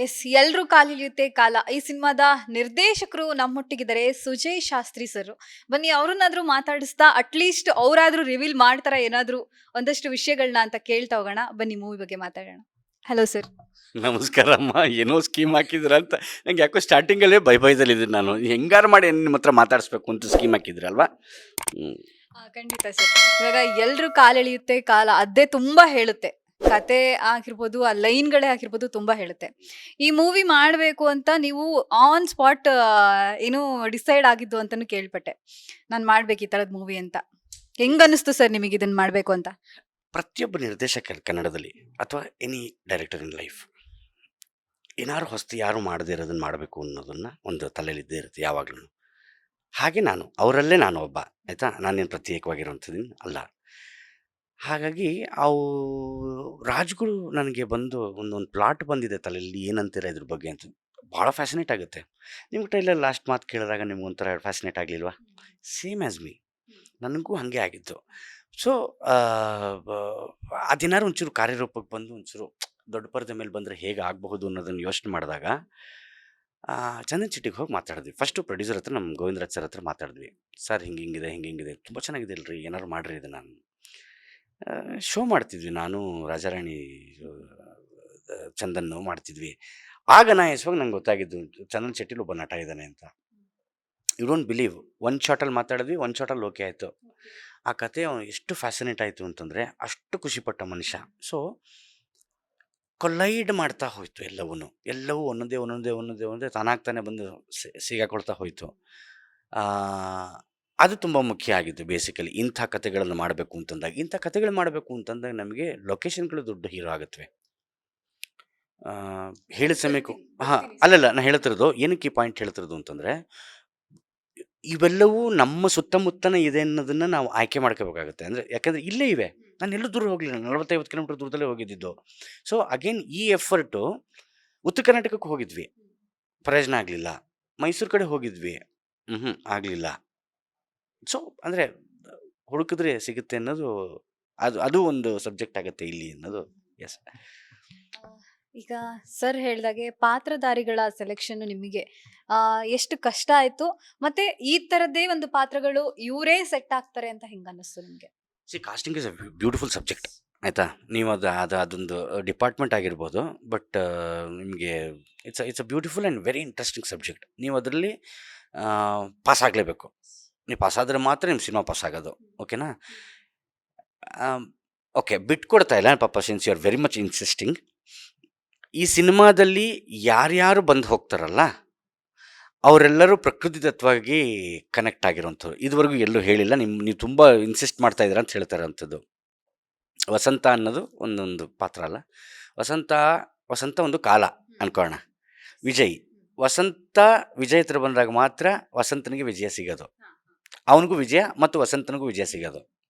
S ಎಲ್ರೂ ಕಾಲಿಳಿಯುತ್ತೆ ಕಾಲ. ಈ ಸಿನಿಮಾದ ನಿರ್ದೇಶಕರು ನಮ್ಮೊಟ್ಟಿಗಿದ್ದಾರೆ ಸುಜಯ್ ಶಾಸ್ತ್ರಿ ಸರ್. ಬನ್ನಿ ಅವ್ರನ್ನಾದ್ರೂ ಮಾತಾಡಿಸ್ತಾ ಅಟ್ಲೀಸ್ಟ್ ಅವರಾದ್ರೂ ರಿವೀಲ್ ಮಾಡ್ತಾರ ಏನಾದ್ರೂ ಒಂದಷ್ಟು ವಿಷಯಗಳನ್ನ ಅಂತ ಕೇಳ್ತಾ ಹೋಗೋಣ. ಬನ್ನಿ ಮೂವಿ ಬಗ್ಗೆ ಮಾತಾಡೋಣ. Hello sir. ನಮಸ್ಕಾರಮ್ಮ. ಏನೋ ಸ್ಕೀಮ್ ಹಾಕಿದ್ರ ಅಂತ ನಂಗೆ ಯಾಕೋ ಸ್ಟಾರ್ಟಿಂಗಲ್ಲೇ ಭಯದಲ್ಲಿದ್ದೀನಿ. ನಾನು ಹೆಂಗಾರು ಮಾಡಿ ನಿಮ್ಮ ಹತ್ರ ಮಾತಾಡಿಸ್ಬೇಕು ಅಂತ ಸ್ಕೀಮ್ ಹಾಕಿದ್ರಲ್ವಾ. ಖಂಡಿತ ಸರ್. ಇವಾಗ ಎಲ್ರೂ ಕಾಲೆಳೆಯುತ್ತೆ ಕಾಲ ಅದೇ ತುಂಬಾ ಹೇಳುತ್ತೆ. ಕತೆ ಆಗಿರ್ಬೋದು, ಆ ಲೈನ್ಗಳೇ ಆಗಿರ್ಬೋದು ತುಂಬಾ ಹೇಳುತ್ತೆ. ಈ ಮೂವಿ ಮಾಡ್ಬೇಕು ಅಂತ ನೀವು ಆನ್ ಸ್ಪಾಟ್ ಏನು ಡಿಸೈಡ್ ಆಗಿದ್ದು ಅಂತಾನು ಕೇಳ್ಪಟ್ಟೆ. ನಾನ್ ಮಾಡ್ಬೇಕು ಈ ತರದ್ ಮೂವಿ ಅಂತ. ಹೆಂಗ್ ಅನಿಸ್ತು ಸರ್ ನಿಮಗೆ ಇದನ್ನ ಮಾಡ್ಬೇಕು ಅಂತ? ಪ್ರತಿಯೊಬ್ಬ ನಿರ್ದೇಶಕ ಕನ್ನಡದಲ್ಲಿ ಅಥವಾ ಎನಿ ಡೈರೆಕ್ಟರ್ ಇನ್ ಲೈಫ್ ಏನಾರು ಹೊಸ್ತು ಯಾರು ಮಾಡದೇ ಇರೋದನ್ನ ಮಾಡಬೇಕು ಅನ್ನೋದನ್ನ ಒಂದು ತಲೆಯಲ್ಲಿ ಇದ್ದೇ ಇರುತ್ತೆ ಯಾವಾಗ್ಲೂ. ಹಾಗೆ ಅವರಲ್ಲೇ ನಾನು ಒಬ್ಬ. ಆಯ್ತಾ, ನಾನೇನು ಪ್ರತ್ಯೇಕವಾಗಿರುವಂಥದ್ದು ಅಲ್ಲ. ಹಾಗಾಗಿ ಅವು ರಾಜ್ಗುರು ನನಗೆ ಬಂದು ಒಂದೊಂದು ಪ್ಲಾಟ್ ಬಂದಿದೆ ತಲೆಯಲ್ಲಿ, ಏನಂತೀರ ಇದ್ರ ಬಗ್ಗೆ ಅಂತ. ಭಾಳ ಫ್ಯಾಸಿನೇಟ್ ಆಗುತ್ತೆ. ನಿಮ್ಗೆ ಟ್ರೈಲರ್ ಲಾಸ್ಟ್ ಮಾತು ಕೇಳಿದಾಗ ನಿಮ್ಗೆ ಒಂಥರ ಫ್ಯಾಸಿನೇಟ್ ಆಗಲಿಲ್ವಾ? ಸೇಮ್ ಆ್ಯಸ್ ಮೀ, ನನಗೂ ಹಾಗೆ ಆಗಿತ್ತು. ಸೊ ಅದೇನಾದ್ರು ಒಂಚೂರು ಕಾರ್ಯರೂಪಕ್ಕೆ ಬಂದು ಒಂಚೂರು ದೊಡ್ಡ ಪರದೆ ಮೇಲೆ ಬಂದರೆ ಹೇಗೆ ಆಗಬಹುದು ಅನ್ನೋದನ್ನು ಯೋಚನೆ ಮಾಡಿದಾಗ ಚಂದನ್ ಚಿಟ್ಟಿಗೆ ಹೋಗಿ ಮಾತಾಡಿದ್ವಿ. ಫಸ್ಟು ಪ್ರೊಡ್ಯೂಸರ್ ಹತ್ರ, ನಮ್ಮ ಗೋವಿಂದರಾಜ್ ಸರ್ ಹತ್ರ ಮಾತಾಡಿದ್ವಿ. ಸರ್ ಹಿಂಗಿದೆ ತುಂಬ ಚೆನ್ನಾಗಿದೆ ಅಲ್ರಿ, ಏನಾದ್ರು ಮಾಡಿರಿ ಇದನ್ನು. ಶೋ ಮಾಡ್ತಿದ್ವಿ, ನಾನು ರಾಜಾರಾಣಿ ಚಂದನ್ ಮಾಡ್ತಿದ್ವಿ. ಆಗ ಎಸುವಾಗ ನಂಗೆ ಗೊತ್ತಾಗಿದ್ದು ಚಂದನ್ ಶೆಟ್ಟಿಲಿ ಒಬ್ಬ ನಟ ಇದ್ದಾನೆ ಅಂತ. ಯು ಡೋಂಟ್ ಬಿಲೀವ್, ಒಂದು ಶಾಟಲ್ಲಿ ಮಾತಾಡಿದ್ವಿ, ಒಂದು ಶಾಟಲ್ಲಿ ಓಕೆ ಆಯಿತು. ಆ ಕತೆ ಎಷ್ಟು ಫ್ಯಾಸಿನೇಟ್ ಆಯಿತು ಅಂತಂದರೆ ಅಷ್ಟು ಖುಷಿಪಟ್ಟ ಮನುಷ್ಯ. ಸೊ ಕೊಲೈಡ್ ಮಾಡ್ತಾ ಹೋಯಿತು ಎಲ್ಲವೂ ಒಂದೊಂದೇ ತಾನಾಗ್ತಾನೆ ಬಂದು ಸಿಗಾಕೊಳ್ತಾ ಹೋಯಿತು. ಅದು ತುಂಬ ಮುಖ್ಯ ಆಗಿತ್ತು. ಬೇಸಿಕಲಿ ಇಂಥ ಕತೆಗಳನ್ನು ಮಾಡಬೇಕು ಅಂತಂದಾಗ ನಮಗೆ ಲೊಕೇಶನ್ಗಳು ದೊಡ್ಡ ಹೀರೋ ಆಗುತ್ತವೆ. ಹೇಳಿದ ಸಮಯಕ್ಕೂ ಅಲ್ಲಲ್ಲ, ನಾನು ಹೇಳ್ತಿರೋದು ಏನಕ್ಕೆ ಈ ಪಾಯಿಂಟ್ ಹೇಳ್ತಿರೋದು ಅಂತಂದರೆ, ಇವೆಲ್ಲವೂ ನಮ್ಮ ಸುತ್ತಮುತ್ತನೇ ಇದೆ ಅನ್ನೋದನ್ನು ನಾವು ಆಯ್ಕೆ ಮಾಡ್ಕೋಬೇಕಾಗುತ್ತೆ. ಅಂದರೆ ಯಾಕಂದರೆ ಇಲ್ಲೇ ಇವೆ, ನಾನು ಎಲ್ಲೂ ದೂರ ಹೋಗಲಿಲ್ಲ, 40-50 ಕಿಲೋಮೀಟರ್ ದೂರದಲ್ಲೇ ಹೋಗಿದ್ದು. ಸೊ ಅಗೇನ್ ಈ ಎಫರ್ಟು ಉತ್ತರ ಕರ್ನಾಟಕಕ್ಕೆ ಹೋಗಿದ್ವಿ, ಪ್ರಯೋಜನ ಆಗಲಿಲ್ಲ. ಮೈಸೂರು ಕಡೆ ಹೋಗಿದ್ವಿ, ಆಗಲಿಲ್ಲ. ಸೊ ಅಂದರೆ ಹುಡುಕಿದ್ರೆ ಸಿಗುತ್ತೆ ಅನ್ನೋದು ಅದು ಒಂದು ಸಬ್ಜೆಕ್ಟ್ ಆಗುತ್ತೆ ಇಲ್ಲಿ ಅನ್ನೋದು. ಎಸ್. ಈಗ ಸರ್ ಹೇಳ್ದಾಗೆ ಪಾತ್ರಧಾರಿಗಳ ಸೆಲೆಕ್ಷನ್ ನಿಮಗೆ ಎಷ್ಟು ಕಷ್ಟ ಆಯ್ತು, ಮತ್ತೆ ಈ ತರದ್ದೇ ಒಂದು ಪಾತ್ರಗಳು ಇವರೇ ಸೆಟ್ ಆಗ್ತಾರೆ ಅಂತ ಹೆಂಗ ಅನ್ನಿಸ್ತು ನಿಮ್ಗೆ? Casting is a beautiful subject. ಆಯಿತಾ, ನೀವು ಅದೊಂದು ಡಿಪಾರ್ಟ್ಮೆಂಟ್ ಆಗಿರ್ಬೋದು, ಬಟ್ ನಿಮಗೆ it's a beautiful and very interesting subject. ನೀವು ಅದರಲ್ಲಿ ಪಾಸ್ ಆಗಲೇಬೇಕು. ನೀವು ಪಾಸ್ ಆದರೆ ಮಾತ್ರ ನಿಮ್ಮ ಸಿನಿಮಾ ಪಾಸ್ ಆಗೋದು. ಓಕೆನಾ? ಓಕೆ, ಬಿಟ್ಕೊಡ್ತಾ ಇಲ್ಲ ಪಾಪ, since you are very much insisting. ಈ ಸಿನಿಮಾದಲ್ಲಿ ಯಾರ್ಯಾರು ಬಂದು ಹೋಗ್ತಾರಲ್ಲ ಅವರೆಲ್ಲರೂ ಪ್ರಕೃತಿದತ್ತವಾಗಿ ಕನೆಕ್ಟ್ ಆಗಿರೋಂಥವ್ರು. ಇದುವರೆಗೂ ಎಲ್ಲೂ ಹೇಳಿಲ್ಲ, ನೀವು ತುಂಬ ಇನ್ಸಿಸ್ಟ್ ಮಾಡ್ತಾ ಇದ್ದೀರ ಅಂತ ಹೇಳ್ತಾರೆ ಅಂಥದ್ದು. ವಸಂತ ಅನ್ನೋದು ಒಂದೊಂದು ಪಾತ್ರ ಅಲ್ಲ, ವಸಂತ ಒಂದು ಕಾಲ ಅನ್ಕೊಳ್ಳೋಣ. ವಿಜಯ್ ಹತ್ರ ಬಂದಾಗ ಮಾತ್ರ ವಸಂತನಿಗೆ ವಿಜಯ ಸಿಗೋದು, ಅವನಿಗೂ ವಿಜಯ ಮತ್ತು ವಸಂತನಿಗೂ ವಿಜಯ ಸಿಗೋದು.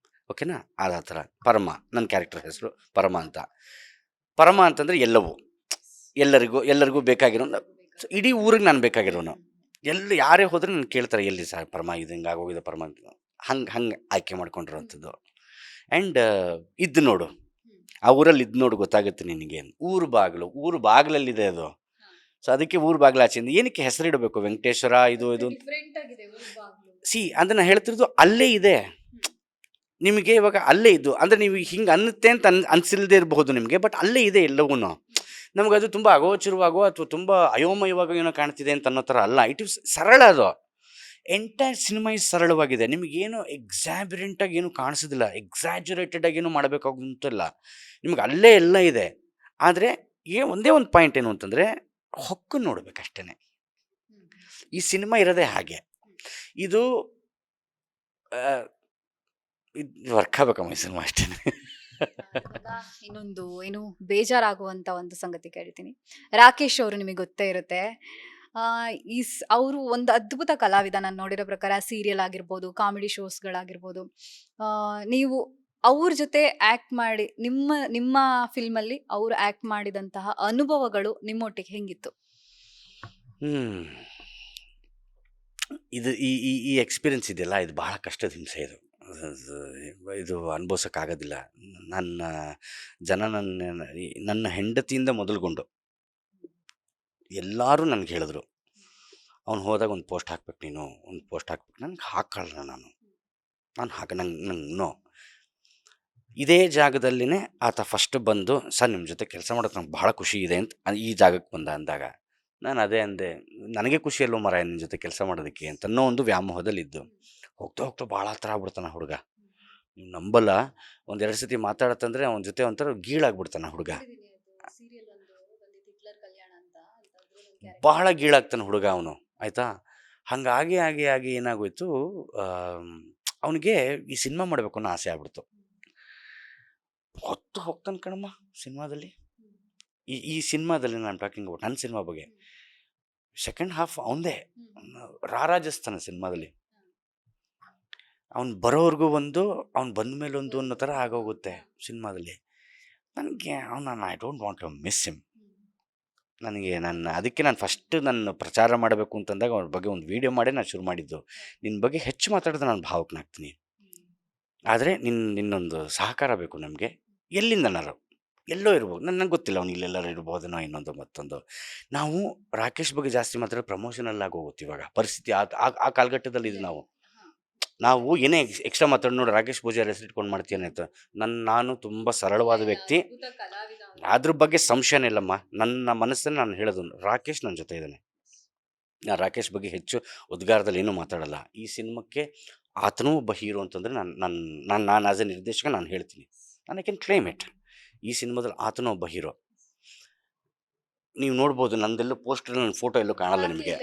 ಓಕೆನಾ? ಆ ಥರ ಪರಮ, ನನ್ನ ಕ್ಯಾರೆಕ್ಟರ್ ಹೆಸರು ಪರಮ ಅಂತಂದರೆ ಎಲ್ಲರಿಗೂ ಬೇಕಾಗಿರೋ, ಇಡೀ ಊರಿಗೆ ನಾನು ಬೇಕಾಗಿರೋನು. ಯಾರೇ ಹೋದ್ರೆ ನಾನು ಕೇಳ್ತಾರೆ, ಎಲ್ಲಿ ಸರ್ ಪರಮ, ಇದು ಹಿಂಗೆ ಆಗೋಗಿದೆ ಪರಮ ಅಂತ. ಹಂಗೆ ಆಯ್ಕೆ ಮಾಡ್ಕೊಂಡಿರೋವಂಥದ್ದು. ಆ್ಯಂಡ್ ಇದ್ದು ನೋಡು, ಆ ಊರಲ್ಲಿ ಇದ್ದು ನೋಡು, ಗೊತ್ತಾಗುತ್ತೆ ನಿನಗೆ. ಊರು ಬಾಗಿಲಲ್ಲಿದೆ ಅದು. ಸೊ ಅದಕ್ಕೆ ಊರು ಬಾಗಿಲಾಚೆಯಿಂದ ಏನಕ್ಕೆ ಹೆಸರಿಡಬೇಕು ವೆಂಕಟೇಶ್ವರ ಇದು ಅದನ್ನು ಹೇಳ್ತಿರೋದು. ಅಲ್ಲೇ ಇದೆ ನಿಮಗೆ, ಇವಾಗ ಅಲ್ಲೇ ಇದ್ದು ಅಂದರೆ ನೀವು ಹಿಂಗೆ ಅನ್ನುತ್ತೆ ಅಂತ ಅನ್ಸಿಲ್ದೇ ಇರಬಹುದು ನಿಮಗೆ, ಬಟ್ ಅಲ್ಲೇ ಇದೆ ಎಲ್ಲವೂ. ನಮಗದು ತುಂಬ ಅಗೋಚರವಾಗೋ ಅಥವಾ ತುಂಬ ಅಯೋಮಯವಾಗೋ ಏನೋ ಕಾಣ್ತಿದೆ ಅಂತ ಅನ್ನೋ ಥರ ಅಲ್ಲ. ಇಟ್ ಇಸ್ ಸರಳ. ಅದು ಎಂಟೈರ್ ಸಿನಿಮಾ ಇಸ್ ಸರಳವಾಗಿದೆ. ನಿಮಗೇನು ಎಕ್ಸಾಬಿರೆಂಟಾಗಿ ಏನು ಕಾಣಿಸೋದಿಲ್ಲ, ಎಕ್ಸಾಜುರೇಟೆಡಾಗಿ ಏನು ಮಾಡಬೇಕಾಗುತ್ತಿಲ್ಲ. ನಿಮ್ಗೆ ಅಲ್ಲೇ ಎಲ್ಲ ಇದೆ. ಆದರೆ ಒಂದೇ ಒಂದು ಪಾಯಿಂಟ್ ಏನು ಅಂತಂದರೆ, ಹೊಕ್ಕು ನೋಡ್ಬೇಕಷ್ಟೇ. ಈ ಸಿನಿಮಾ ಇರೋದೇ ಹಾಗೆ. ಇದು ವರ್ಕ್ ಆಗ್ಬೇಕಮ್ಮ ಈ ಸಿನಿಮಾ, ಅಷ್ಟೇ. ಇನ್ನೊಂದು ಏನು ಬೇಜಾರಾಗುವಂತ ಒಂದು ಸಂಗತಿ ಕೇಳ್ತೀನಿ. ರಾಕೇಶ್ ಅವರು ನಿಮಗೆ ಗೊತ್ತೇ ಇರುತ್ತೆ. ಅವರು ಒಂದು ಅದ್ಭುತ ಕಲಾವಿದ. ನಾನು ನೋಡಿರೋ ಪ್ರಕಾರ ಸೀರಿಯಲ್ ಆಗಿರ್ಬೋದು, ಕಾಮಿಡಿ ಶೋಸ್ಗಳಾಗಿರ್ಬೋದು, ನೀವು ಅವ್ರ ಜೊತೆ ಆಕ್ಟ್ ಮಾಡಿ ನಿಮ್ಮ ಫಿಲ್ಮ್ ಅಲ್ಲಿ ಅವ್ರು ಆಕ್ಟ್ ಮಾಡಿದಂತಹ ಅನುಭವಗಳು ನಿಮ್ಮೊಟ್ಟಿಗೆ ಹೆಂಗಿತ್ತು? ಇದು ಈ ಎಕ್ಸ್ಪೀರಿಯನ್ಸ್ ಇದೆಯಲ್ಲ, ಇದು ಬಹಳ ಕಷ್ಟದ ಹಿಂಸೆ. ಇದು ಅನುಭವಿಸೋಕ್ಕಾಗೋದಿಲ್ಲ. ನನ್ನ ಹೆಂಡತಿಯಿಂದ ಮೊದಲುಗೊಂಡು ಎಲ್ಲರೂ ನನಗೆ ಹೇಳಿದ್ರು, ಅವ್ನು ಹೋದಾಗ ಒಂದು ಪೋಸ್ಟ್ ಹಾಕ್ಬೇಕು, ನೀನು ಒಂದು ಪೋಸ್ಟ್ ಹಾಕ್ಬೇಕು. ನನಗೆ ಹಾಕೊಳ್ಳ, ನಾನು ನಂಗೆ ನೋ. ಇದೇ ಜಾಗದಲ್ಲಿನೇ ಆತ ಫಸ್ಟ್ ಬಂದು, ಸರ್ ನಿಮ್ಮ ಜೊತೆ ಕೆಲಸ ಮಾಡೋದು ನಂಗೆ ಭಾಳ ಖುಷಿ ಇದೆ ಅಂತ ಈ ಜಾಗಕ್ಕೆ ಬಂದ ಅಂದಾಗ ನಾನು ಅದೇ ಅಂದೆ, ನನಗೆ ಖುಷಿ ಅಲ್ವ ಮರ ನಿನ್ನ ಜೊತೆ ಕೆಲಸ ಮಾಡೋದಕ್ಕೆ ಅಂತ ಅನ್ನೋ ಒಂದು ವ್ಯಾಮೋಹದಲ್ಲಿದ್ದು. ಹೋಗ್ತಾ ಹೋಗ್ತಾ ಭಾಳ ಹತ್ರ ಆಗ್ಬಿಡ್ತಾನೆ ಹುಡುಗ. ನೀವು ನಂಬಲ್ಲ, ಒಂದೆರಡು ಸತಿ ಮಾತಾಡತ್ತಂದ್ರೆ ಅವನ ಜೊತೆ ಒಂಥರ ಗೀಳಾಗ್ಬಿಡ್ತಾನೆ ಹುಡುಗ. ಬಹಳ ಗೀಳಾಗ್ತಾನೆ ಹುಡುಗ ಅವನು, ಆಯಿತಾ. ಹಂಗಾಗಿ ಆಗಿ ಆಗಿ ಏನಾಗೋಯ್ತು, ಅವನಿಗೆ ಈ ಸಿನಿಮಾ ಮಾಡಬೇಕು ಅನ್ನೋ ಆಸೆ ಆಗ್ಬಿಡ್ತು. ಹೊತ್ತು ಹೋಗ್ತಾನೆ ಕಣಮ್ಮ ಸಿನಿಮಾದಲ್ಲಿ. ಈ ಸಿನಿಮಾದಲ್ಲಿ ನಾನು ಟಾಕಿಂಗ್ ಅಬೌಟ್ ನನ್ನ ಸಿನಿಮಾ ಬಗ್ಗೆ. ಸೆಕೆಂಡ್ ಹಾಫ್ ಅವನದೇ, ರಾರಾಜಿಸ್ತಾನೆ ಸಿನಿಮಾದಲ್ಲಿ. ಅವ್ನು ಬರೋವರೆಗೂ ಒಂದು, ಅವ್ನು ಬಂದ ಮೇಲೆ ಒಂದು ಅನ್ನೋ ಥರ ಆಗೋಗುತ್ತೆ ಸಿನಿಮಾದಲ್ಲಿ. ನನಗೆ I don't want to miss him. ಅದಕ್ಕೆ ನಾನು ಫಸ್ಟ್ ನನ್ನ ಪ್ರಚಾರ ಮಾಡಬೇಕು ಅಂತಂದಾಗ ಅವ್ರ ಬಗ್ಗೆ ಒಂದು ವೀಡಿಯೋ ಮಾಡಿ ನಾನು ಶುರು ಮಾಡಿದ್ದು. ನಿನ್ನ ಬಗ್ಗೆ ಹೆಚ್ಚು ಮಾತಾಡಿದ್ರೆ ನಾನು ಭಾವಕನಾಗ್ತೀನಿ, ಆದರೆ ನಿನ್ನೊಂದು ಸಹಕಾರ ಬೇಕು ನಮಗೆ. ಎಲ್ಲಿಂದನಾರು ಎಲ್ಲೋ ಇರ್ಬೋದು, ನನಗೆ ಗೊತ್ತಿಲ್ಲ, ಅವ್ನು ಇಲ್ಲೆಲ್ಲರೂ ಇರ್ಬೋದೇನೋ ಇನ್ನೊಂದು ಮತ್ತೊಂದು. ನಾವು ರಾಕೇಶ್ ಬಗ್ಗೆ ಜಾಸ್ತಿ ಮಾತಾಡಿದ್ರೆ ಪ್ರಮೋಷನಲ್ಲಾಗಿ ಹೋಗುತ್ತೆ ಇವಾಗ ಪರಿಸ್ಥಿತಿ. ಆ ಕಾಲಘಟ್ಟದಲ್ಲಿ ಇದು ನಾವು ಏನೇ ಎಕ್ಸ್ಟ್ರಾ ಮಾತಾಡಿ, ನೋಡಿ ರಾಕೇಶ್ ಪೂಜಾರಿ ಹೆಸರು ಇಟ್ಕೊಂಡು ಮಾಡ್ತೀನಿ ಅಂತ. ನಾನು ತುಂಬ ಸರಳವಾದ ವ್ಯಕ್ತಿ, ಅದ್ರ ಬಗ್ಗೆ ಸಂಶಯನೇ ಇಲ್ಲಮ್ಮ. ನನ್ನ ಮನಸ್ಸಲ್ಲಿ ನಾನು ಹೇಳೋದು, ರಾಕೇಶ್ ನನ್ನ ಜೊತೆ ಇದ್ದಾನೆ. ನಾನು ರಾಕೇಶ್ ಬಗ್ಗೆ ಹೆಚ್ಚು ಉದ್ಗಾರದಲ್ಲಿ ಏನೂ ಮಾತಾಡಲ್ಲ. ಈ ಸಿನಿಮಾಕ್ಕೆ ಆತನೂ ಒಬ್ಬ ಹೀರೋ ಅಂತಂದರೆ ನಾನು ಆಸ್ ಎ ನಿರ್ದೇಶಕ ನಾನು ಹೇಳ್ತೀನಿ, ನಾನು ಐ ಕ್ಯಾನ್ ಕ್ಲೇಮ್ ಇಟ್. ಈ ಸಿನಿಮಾದಲ್ಲಿ ಆತನೂ ಒಬ್ಬ ಹೀರೋ. ನೀವು ನೋಡ್ಬೋದು, ನಂದೆಲ್ಲೂ ಪೋಸ್ಟರ್ ನನ್ನ ಫೋಟೋ ಎಲ್ಲೂ ಕಾಣಲ್ಲ ನಿಮಗೆ.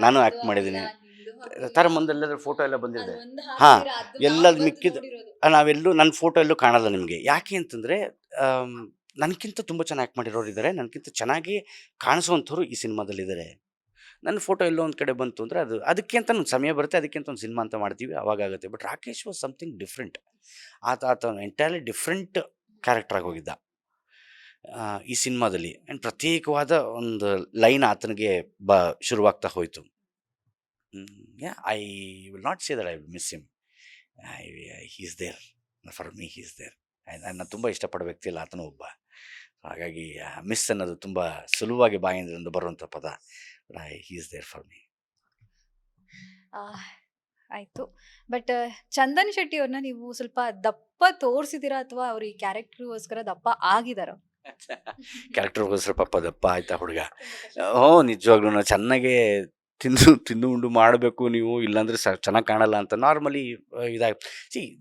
ನಾನು ಆ್ಯಕ್ಟ್ ಮಾಡಿದ್ದೀನಿ. ಮುಂದೆಲ್ಲರೂ ಫೋಟೋ ಎಲ್ಲ ಬಂದಿದೆ. ಎಲ್ಲದು ಮಿಕ್ಕಿದ್ದು ನಾವೆಲ್ಲೂ ನನ್ನ ಫೋಟೋ ಎಲ್ಲೂ ಕಾಣಲ್ಲ ನಿಮಗೆ. ಯಾಕೆ ಅಂತಂದರೆ ನನಗಿಂತ ತುಂಬ ಚೆನ್ನಾಗಿ ಆ್ಯಕ್ಟ್ ಮಾಡಿರೋರು ಇದ್ದಾರೆ, ನನಗಿಂತ ಚೆನ್ನಾಗಿ ಕಾಣಿಸೋವಂಥವ್ರು ಈ ಸಿನಿಮಾದಲ್ಲಿದ್ದಾರೆ. ನನ್ನ ಫೋಟೋ ಎಲ್ಲೋ ಒಂದು ಕಡೆ ಬಂತು ಅಂದರೆ ಅದಕ್ಕೆ ಅಂತ ಒಂದು ಸಮಯ ಬರುತ್ತೆ, ಅದಕ್ಕೆ ಅಂತ ಒಂದು ಸಿನಿಮಾ ಅಂತ ಮಾಡ್ತೀವಿ, ಅವಾಗುತ್ತೆ. But Rakesh was something different. ಆತ ಎಂಟೈರ್ಲಿ ಡಿಫ್ರೆಂಟ್ ಕ್ಯಾರೆಕ್ಟರ್ ಆಗೋಗಿದ್ದ ಈ ಸಿನಿಮಾದಲ್ಲಿ. ಆ್ಯಂಡ್ ಪ್ರತ್ಯೇಕವಾದ ಒಂದು ಲೈನ್ ಆತನಿಗೆ ಶುರುವಾಗ್ತಾ ಹೋಯಿತು. I will not say that I will miss him. He is there for me, he is there. ನಾನು ತುಂಬ ಇಷ್ಟಪಡೋ ವ್ಯಕ್ತಿ ಅಲ್ಲ ಆತನೂ ಒಬ್ಬ. ಹಾಗಾಗಿ ಮಿಸ್ ಅನ್ನೋದು ತುಂಬ ಸುಲಭವಾಗಿ ಬಾಯಿಂದ ಬರುವಂಥ ಪದ. He is there for me. ಆಯ್ತು. ಬಟ್ ಚಂದನ್ ಶೆಟ್ಟಿ ಅವ್ರನ್ನ ನೀವು ಸ್ವಲ್ಪ ದಪ್ಪ ತೋರಿಸಿದ್ದೀರಾ ಅಥವಾ ಅವ್ರ ಈ ಕ್ಯಾರೆಕ್ಟರ್ಗೋಸ್ಕರ ದಪ್ಪ ಆಗಿದಾರ? ಕ್ಯಾರೆಕ್ಟರ್ಗೋಸ್ಕರ ಪಾಪ ದಪ್ಪ ಆಯ್ತಾ ಹುಡುಗ? ನಿಜವಾಗ್ಲೂ ಚೆನ್ನಾಗೇ ತಿಂದು ಉಂಡು ಮಾಡಬೇಕು ನೀವು, ಇಲ್ಲಾಂದರೆ ಚೆನ್ನಾಗಿ ಕಾಣಲ್ಲ ಅಂತ ನಾರ್ಮಲಿ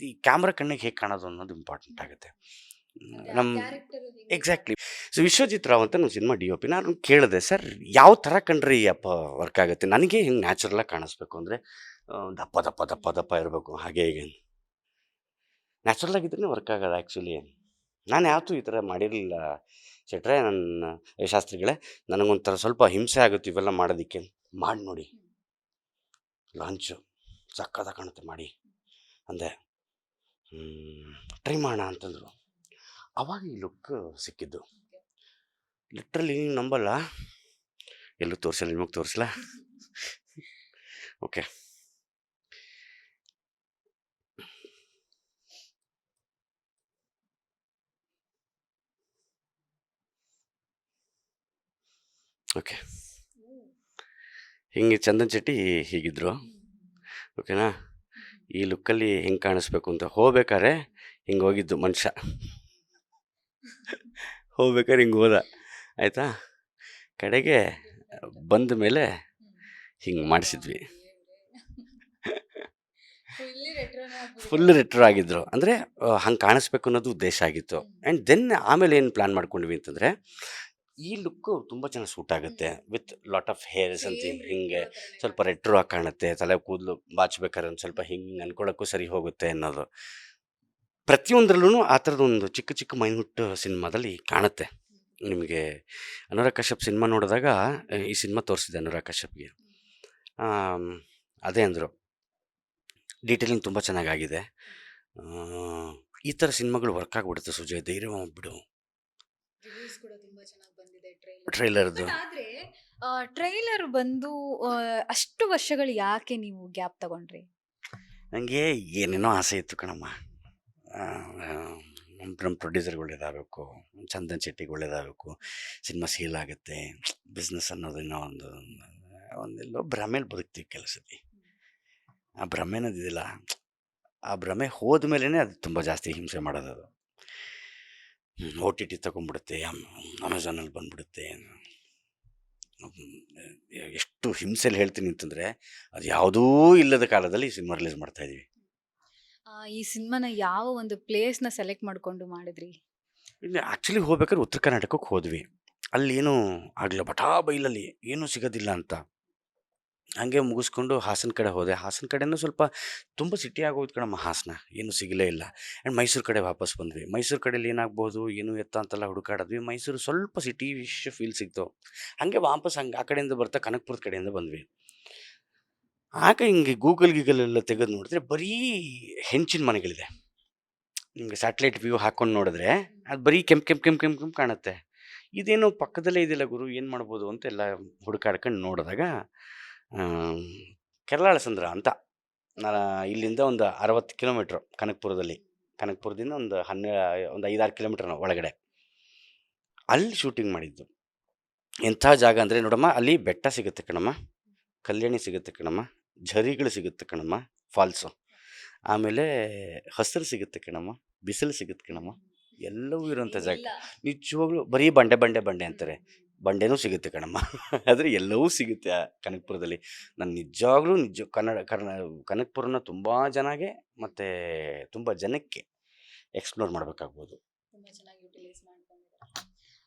ಈ ಕ್ಯಾಮ್ರಾ ಕಣ್ಣಿಗೆ ಹೇಗೆ ಕಾಣೋದು ಅನ್ನೋದು ಇಂಪಾರ್ಟೆಂಟ್ ಆಗುತ್ತೆ. ಎಕ್ಸಾಕ್ಟ್ಲಿ. ಸೊ ವಿಶ್ವಜಿತ್ ರಾವ್ ಅಂತ ನಮ್ಮ ಸಿನಿಮಾ DOP, ನಾನು ಕೇಳಿದೆ, ಸರ್ ಯಾವ ಥರ ಕಂಡ್ರೆ ಅಪ್ಪ ವರ್ಕ್ ಆಗುತ್ತೆ? ನನಗೆ ಹಿಂಗೆ ನ್ಯಾಚುರಲಾಗಿ ಕಾಣಿಸ್ಬೇಕು ಅಂದರೆ ದಪ್ಪ ದಪ್ಪ ದಪ್ಪ ದಪ್ಪ ಇರಬೇಕು, ಹಾಗೆ ಹೀಗೆ ನ್ಯಾಚುರಲ್ ಆಗಿದ್ದರೆ ವರ್ಕ್ ಆಗೋದು. ಆ್ಯಕ್ಚುಲಿ ನಾನು ಯಾವತ್ತೂ ಈ ಥರ ಮಾಡಿರಲಿಲ್ಲ ಶೆಟ್ರೆ, ಶಾಸ್ತ್ರಿಗಳೇ. ನನಗೊಂಥರ ಸ್ವಲ್ಪ ಹಿಂಸೆ ಆಗುತ್ತೆ ಇವೆಲ್ಲ ಮಾಡೋದಕ್ಕೆ. ಮಾಡಿ ನೋಡಿ, ಲಾಂಚು ಸಕ್ಕತ್ತಾಗಿ ಕಾಣುತ್ತೆ, ಮಾಡಿ ಅಂದೆ. ಟ್ರೈ ಮಾಡೋಣ ಅಂತಂದರು. ಅವಾಗ ಈ ಲುಕ್ ಸಿಕ್ಕಿದ್ದು. ಲಿಟ್ರಲಿ ನೀವು ನಂಬಲ್ಲ, ಎಲ್ಲೂ ತೋರಿಸಲ್ಲ, ನಿಮಗೆ ತೋರಿಸಲ್ಲ. Okay, okay. ಹಿಂಗೆ ಚಂದನ್ ಶೆಟ್ಟಿ ಹೀಗಿದ್ರು, ಓಕೆನಾ? ಈ ಲುಕ್ಕಲ್ಲಿ ಹೆಂಗೆ ಕಾಣಿಸ್ಬೇಕು ಅಂತ ಹೋಗ್ಬೇಕಾದ್ರೆ ಹಿಂಗೆ ಹೋಗಿದ್ದು ಮನುಷ್ಯ. ಹೋಗ್ಬೇಕಾದ್ರೆ ಹಿಂಗೆ ಹೋದ, ಆಯಿತಾ? ಕಡೆಗೆ ಬಂದ ಮೇಲೆ ಹಿಂಗೆ ಮಾಡಿಸಿದ್ವಿ. ಫುಲ್ ರೆಟ್ರೋ ಆಗಿದ್ರು. ಅಂದರೆ ಹಂಗೆ ಕಾಣಿಸ್ಬೇಕು ಅನ್ನೋದು ಉದ್ದೇಶ ಆಗಿತ್ತು. ಆ್ಯಂಡ್ ದೆನ್ ಆಮೇಲೆ ಏನು ಪ್ಲ್ಯಾನ್ ಮಾಡ್ಕೊಂಡ್ವಿ ಅಂತಂದರೆ, ಈ ಲುಕ್ಕು ತುಂಬ ಚೆನ್ನಾಗಿ ಸೂಟ್ ಆಗುತ್ತೆ ವಿತ್ ಲಾಟ್ ಆಫ್ ಹೇರ್ಸ್ ಅಂತ. ಹಿಂಗೆ ಸ್ವಲ್ಪ ರೆಟ್ರೋ ಆಗಿ ಕಾಣುತ್ತೆ, ತಲೆ ಕೂದಲು ಬಾಚ್ಬೇಕಾದ್ರೆ ಒಂದು ಸ್ವಲ್ಪ ಹಿಂಗೆ ಅನ್ಕೊಳ್ಳೋಕ್ಕೂ ಸರಿ ಹೋಗುತ್ತೆ ಅನ್ನೋದು. ಪ್ರತಿಯೊಂದರಲ್ಲೂ ಆ ಥರದೊಂದು ಚಿಕ್ಕ ಚಿಕ್ಕ ಮೈನ್ಯೂಟ್ ಸಿನಿಮಾದಲ್ಲಿ ಕಾಣುತ್ತೆ ನಿಮಗೆ. ಅನುರಾಗ್ ಕಶ್ಯಪ್ ಸಿನಿಮಾ ನೋಡಿದಾಗ ಈ ಸಿನಿಮಾ ತೋರಿಸಿದೆ ಅನುರಾಗ್ ಕಶ್ಯಪ್ಗೆ. ಅದೇ ಅಂದರು, ಡೀಟೇಲಿಂಗ್ ತುಂಬ ಚೆನ್ನಾಗಾಗಿದೆ, ಈ ಥರ ಸಿನಿಮಾಗಳು ವರ್ಕ್ ಆಗಿಬಿಡುತ್ತೆ ಸುಜಯ್, ಧೈರ್ಯ ಮಾಡಿಬಿಡು. ಟ್ರೈಲರ್ದು ಟ್ರೈಲರ್ ಬಂದು ಅಷ್ಟು ವರ್ಷಗಳು ಯಾಕೆ ನೀವು ಗ್ಯಾಪ್ ತಗೊಂಡ್ರಿ? ನನಗೆ ಏನೇನೋ ಆಸೆ ಇತ್ತು ಕಣಮ್ಮ. ನಮ್ಮ ಪ್ರೊಡ್ಯೂಸರ್ಗೆ ಒಳ್ಳೇದಾಗಬೇಕು, ಚಂದನ್ ಶೆಟ್ಟಿಗೆ ಒಳ್ಳೇದಾಗಬೇಕು, ಸಿನಿಮಾ ಸೇಲ್ ಆಗುತ್ತೆ, ಬಿಸ್ನೆಸ್ ಅನ್ನೋದೇನೋ ಒಂದೆಲ್ಲೋ ಭ್ರಮೇಲಿ ಬದುಕ್ತೀವಿ ಕೆಲವು ಸತಿ. ಆ ಭ್ರಮೆ ಅನ್ನೋದಿದೆಯಲ್ಲ, ಆ ಭ್ರಮೆ ಹೋದ ಮೇಲೇ ಅದು ತುಂಬ ಜಾಸ್ತಿ ಹಿಂಸೆ ಮಾಡೋದು. ಅದು OTT ತೊಗೊಂಡ್ಬಿಡುತ್ತೆ, ಅಮೆಝಾನಲ್ಲಿ ಬಂದ್ಬಿಡುತ್ತೆ. ಎಷ್ಟು ಹಿಂಸೆಲಿ ಹೇಳ್ತೀನಿ ಅಂತಂದರೆ, ಅದು ಯಾವುದೂ ಇಲ್ಲದ ಕಾಲದಲ್ಲಿ ಈ ಸಿನಿಮಾ ರಿಲೀಸ್ ಮಾಡ್ತಾಯಿದ್ದೀವಿ. ಈ ಸಿನಿಮಾನ ಯಾವ ಒಂದು ಪ್ಲೇಸ್ನ ಸೆಲೆಕ್ಟ್ ಮಾಡ್ಕೊಂಡು ಮಾಡಿದ್ರಿ? ಇನ್ನು ಆ್ಯಕ್ಚುಲಿ ಹೋಗ್ಬೇಕಾದ್ರೆ ಉತ್ತರ ಕರ್ನಾಟಕಕ್ಕೆ ಹೋದ್ವಿ. ಅಲ್ಲೇನೂ ಆಗಲಿಲ್ಲ, ಬಟಾ ಬೈಲಲ್ಲಿ ಏನೂ ಸಿಗೋದಿಲ್ಲ ಅಂತ. ಹಾಗೆ ಮುಗಿಸ್ಕೊಂಡು ಹಾಸನ ಕಡೆ ಹೋದೆ. ಹಾಸನ ಕಡೆನೂ ಸ್ವಲ್ಪ ತುಂಬ ಸಿಟಿ ಆಗೋಯ್ತು ಕಣಮ್ಮ ಹಾಸನ, ಏನೂ ಸಿಗಲೇ ಇಲ್ಲ. ಆ್ಯಂಡ್ ಮೈಸೂರು ಕಡೆ ವಾಪಸ್ ಬಂದ್ವಿ. ಮೈಸೂರು ಕಡೆಯಲ್ಲಿ ಏನಾಗ್ಬೋದು ಏನು ಎತ್ತ ಅಂತೆಲ್ಲ ಹುಡುಕಾಡಿದ್ವಿ. ಮೈಸೂರು ಸ್ವಲ್ಪ ಸಿಟಿಶ್ ಫೀಲ್ ಸಿಕ್ತು. ಹಾಗೆ ವಾಪಸ್ ಹಂಗೆ ಆ ಕಡೆಯಿಂದ ಬರ್ತಾ ಕನಕಪುರದ ಕಡೆಯಿಂದ ಬಂದ್ವಿ. ಆಗ ಹಿಂಗೆ ಗೂಗಲ್ ತೆಗೆದು ನೋಡಿದ್ರೆ ಬರೀ ಹೆಂಚಿನ ಮನೆಗಳಿದೆ. ನಿಮಗೆ ಸ್ಯಾಟಲೈಟ್ ವ್ಯೂ ಹಾಕ್ಕೊಂಡು ನೋಡಿದ್ರೆ ಅದು ಬರೀ ಕೆಂಪು ಕಾಣುತ್ತೆ. ಇದೇನೋ ಪಕ್ಕದಲ್ಲೇ ಇದೆಯಲ್ಲ ಗುರು, ಏನು ಮಾಡ್ಬೋದು ಅಂತ ಎಲ್ಲ ಹುಡುಕಾಡ್ಕೊಂಡು ನೋಡಿದಾಗ ಕೆರಳಾಳಸಂದ್ರ ಅಂತ, ಇಲ್ಲಿಂದ ಒಂದು 60 ಕಿಲೋಮೀಟ್ರು ಕನಕಪುರದಿಂದ ಒಂದು 5-6 ಕಿಲೋಮೀಟ್ರ್ ಒಳಗಡೆ ಅಲ್ಲಿ ಶೂಟಿಂಗ್ ಮಾಡಿದ್ದು. ಎಂಥ ಜಾಗ ಅಂದರೆ ನೋಡಮ್ಮ, ಅಲ್ಲಿ ಬೆಟ್ಟ ಸಿಗುತ್ತೆ ಕಣಮ್ಮ, ಕಲ್ಯಾಣಿ ಸಿಗುತ್ತೆ ಕಣಮ್ಮ, ಝರಿಗಳು ಸಿಗುತ್ತೆ ಕಣಮ್ಮ, ಫಾಲ್ಸು, ಆಮೇಲೆ ಹಸಿರು ಸಿಗುತ್ತೆ ಕಣಮ್ಮ, ಬಿಸಿಲು ಸಿಗುತ್ತೆ ಕಣಮ್ಮ, ಎಲ್ಲವೂ ಇರೋಂಥ ಜಾಗ. ನಿಜವಾಗ್ಲೂ ಬರೀ ಬಂಡೆ ಅಂತಾರೆ, ಬಂಡೆನೂ ಸಿಗುತ್ತೆ ಕಣಮ್ಮ. ಆದರೆ ಎಲ್ಲವೂ ಸಿಗುತ್ತೆ ಆ ಕನಕಪುರದಲ್ಲಿ. ನಾನು ನಿಜವಾಗ್ಲೂ ಕನಕಪುರನ ತುಂಬ ಜನಗೆ ಮತ್ತು ತುಂಬ ಜನಕ್ಕೆ ಎಕ್ಸ್ಪ್ಲೋರ್ ಮಾಡಬೇಕಾಗ್ಬೋದು. ತುಂಬ ಚೆನ್ನಾಗಿ ಯುಟಿಲೈಸ್ ಮಾಡ್ಕೊಂಡಿದ್ದಾರೆ.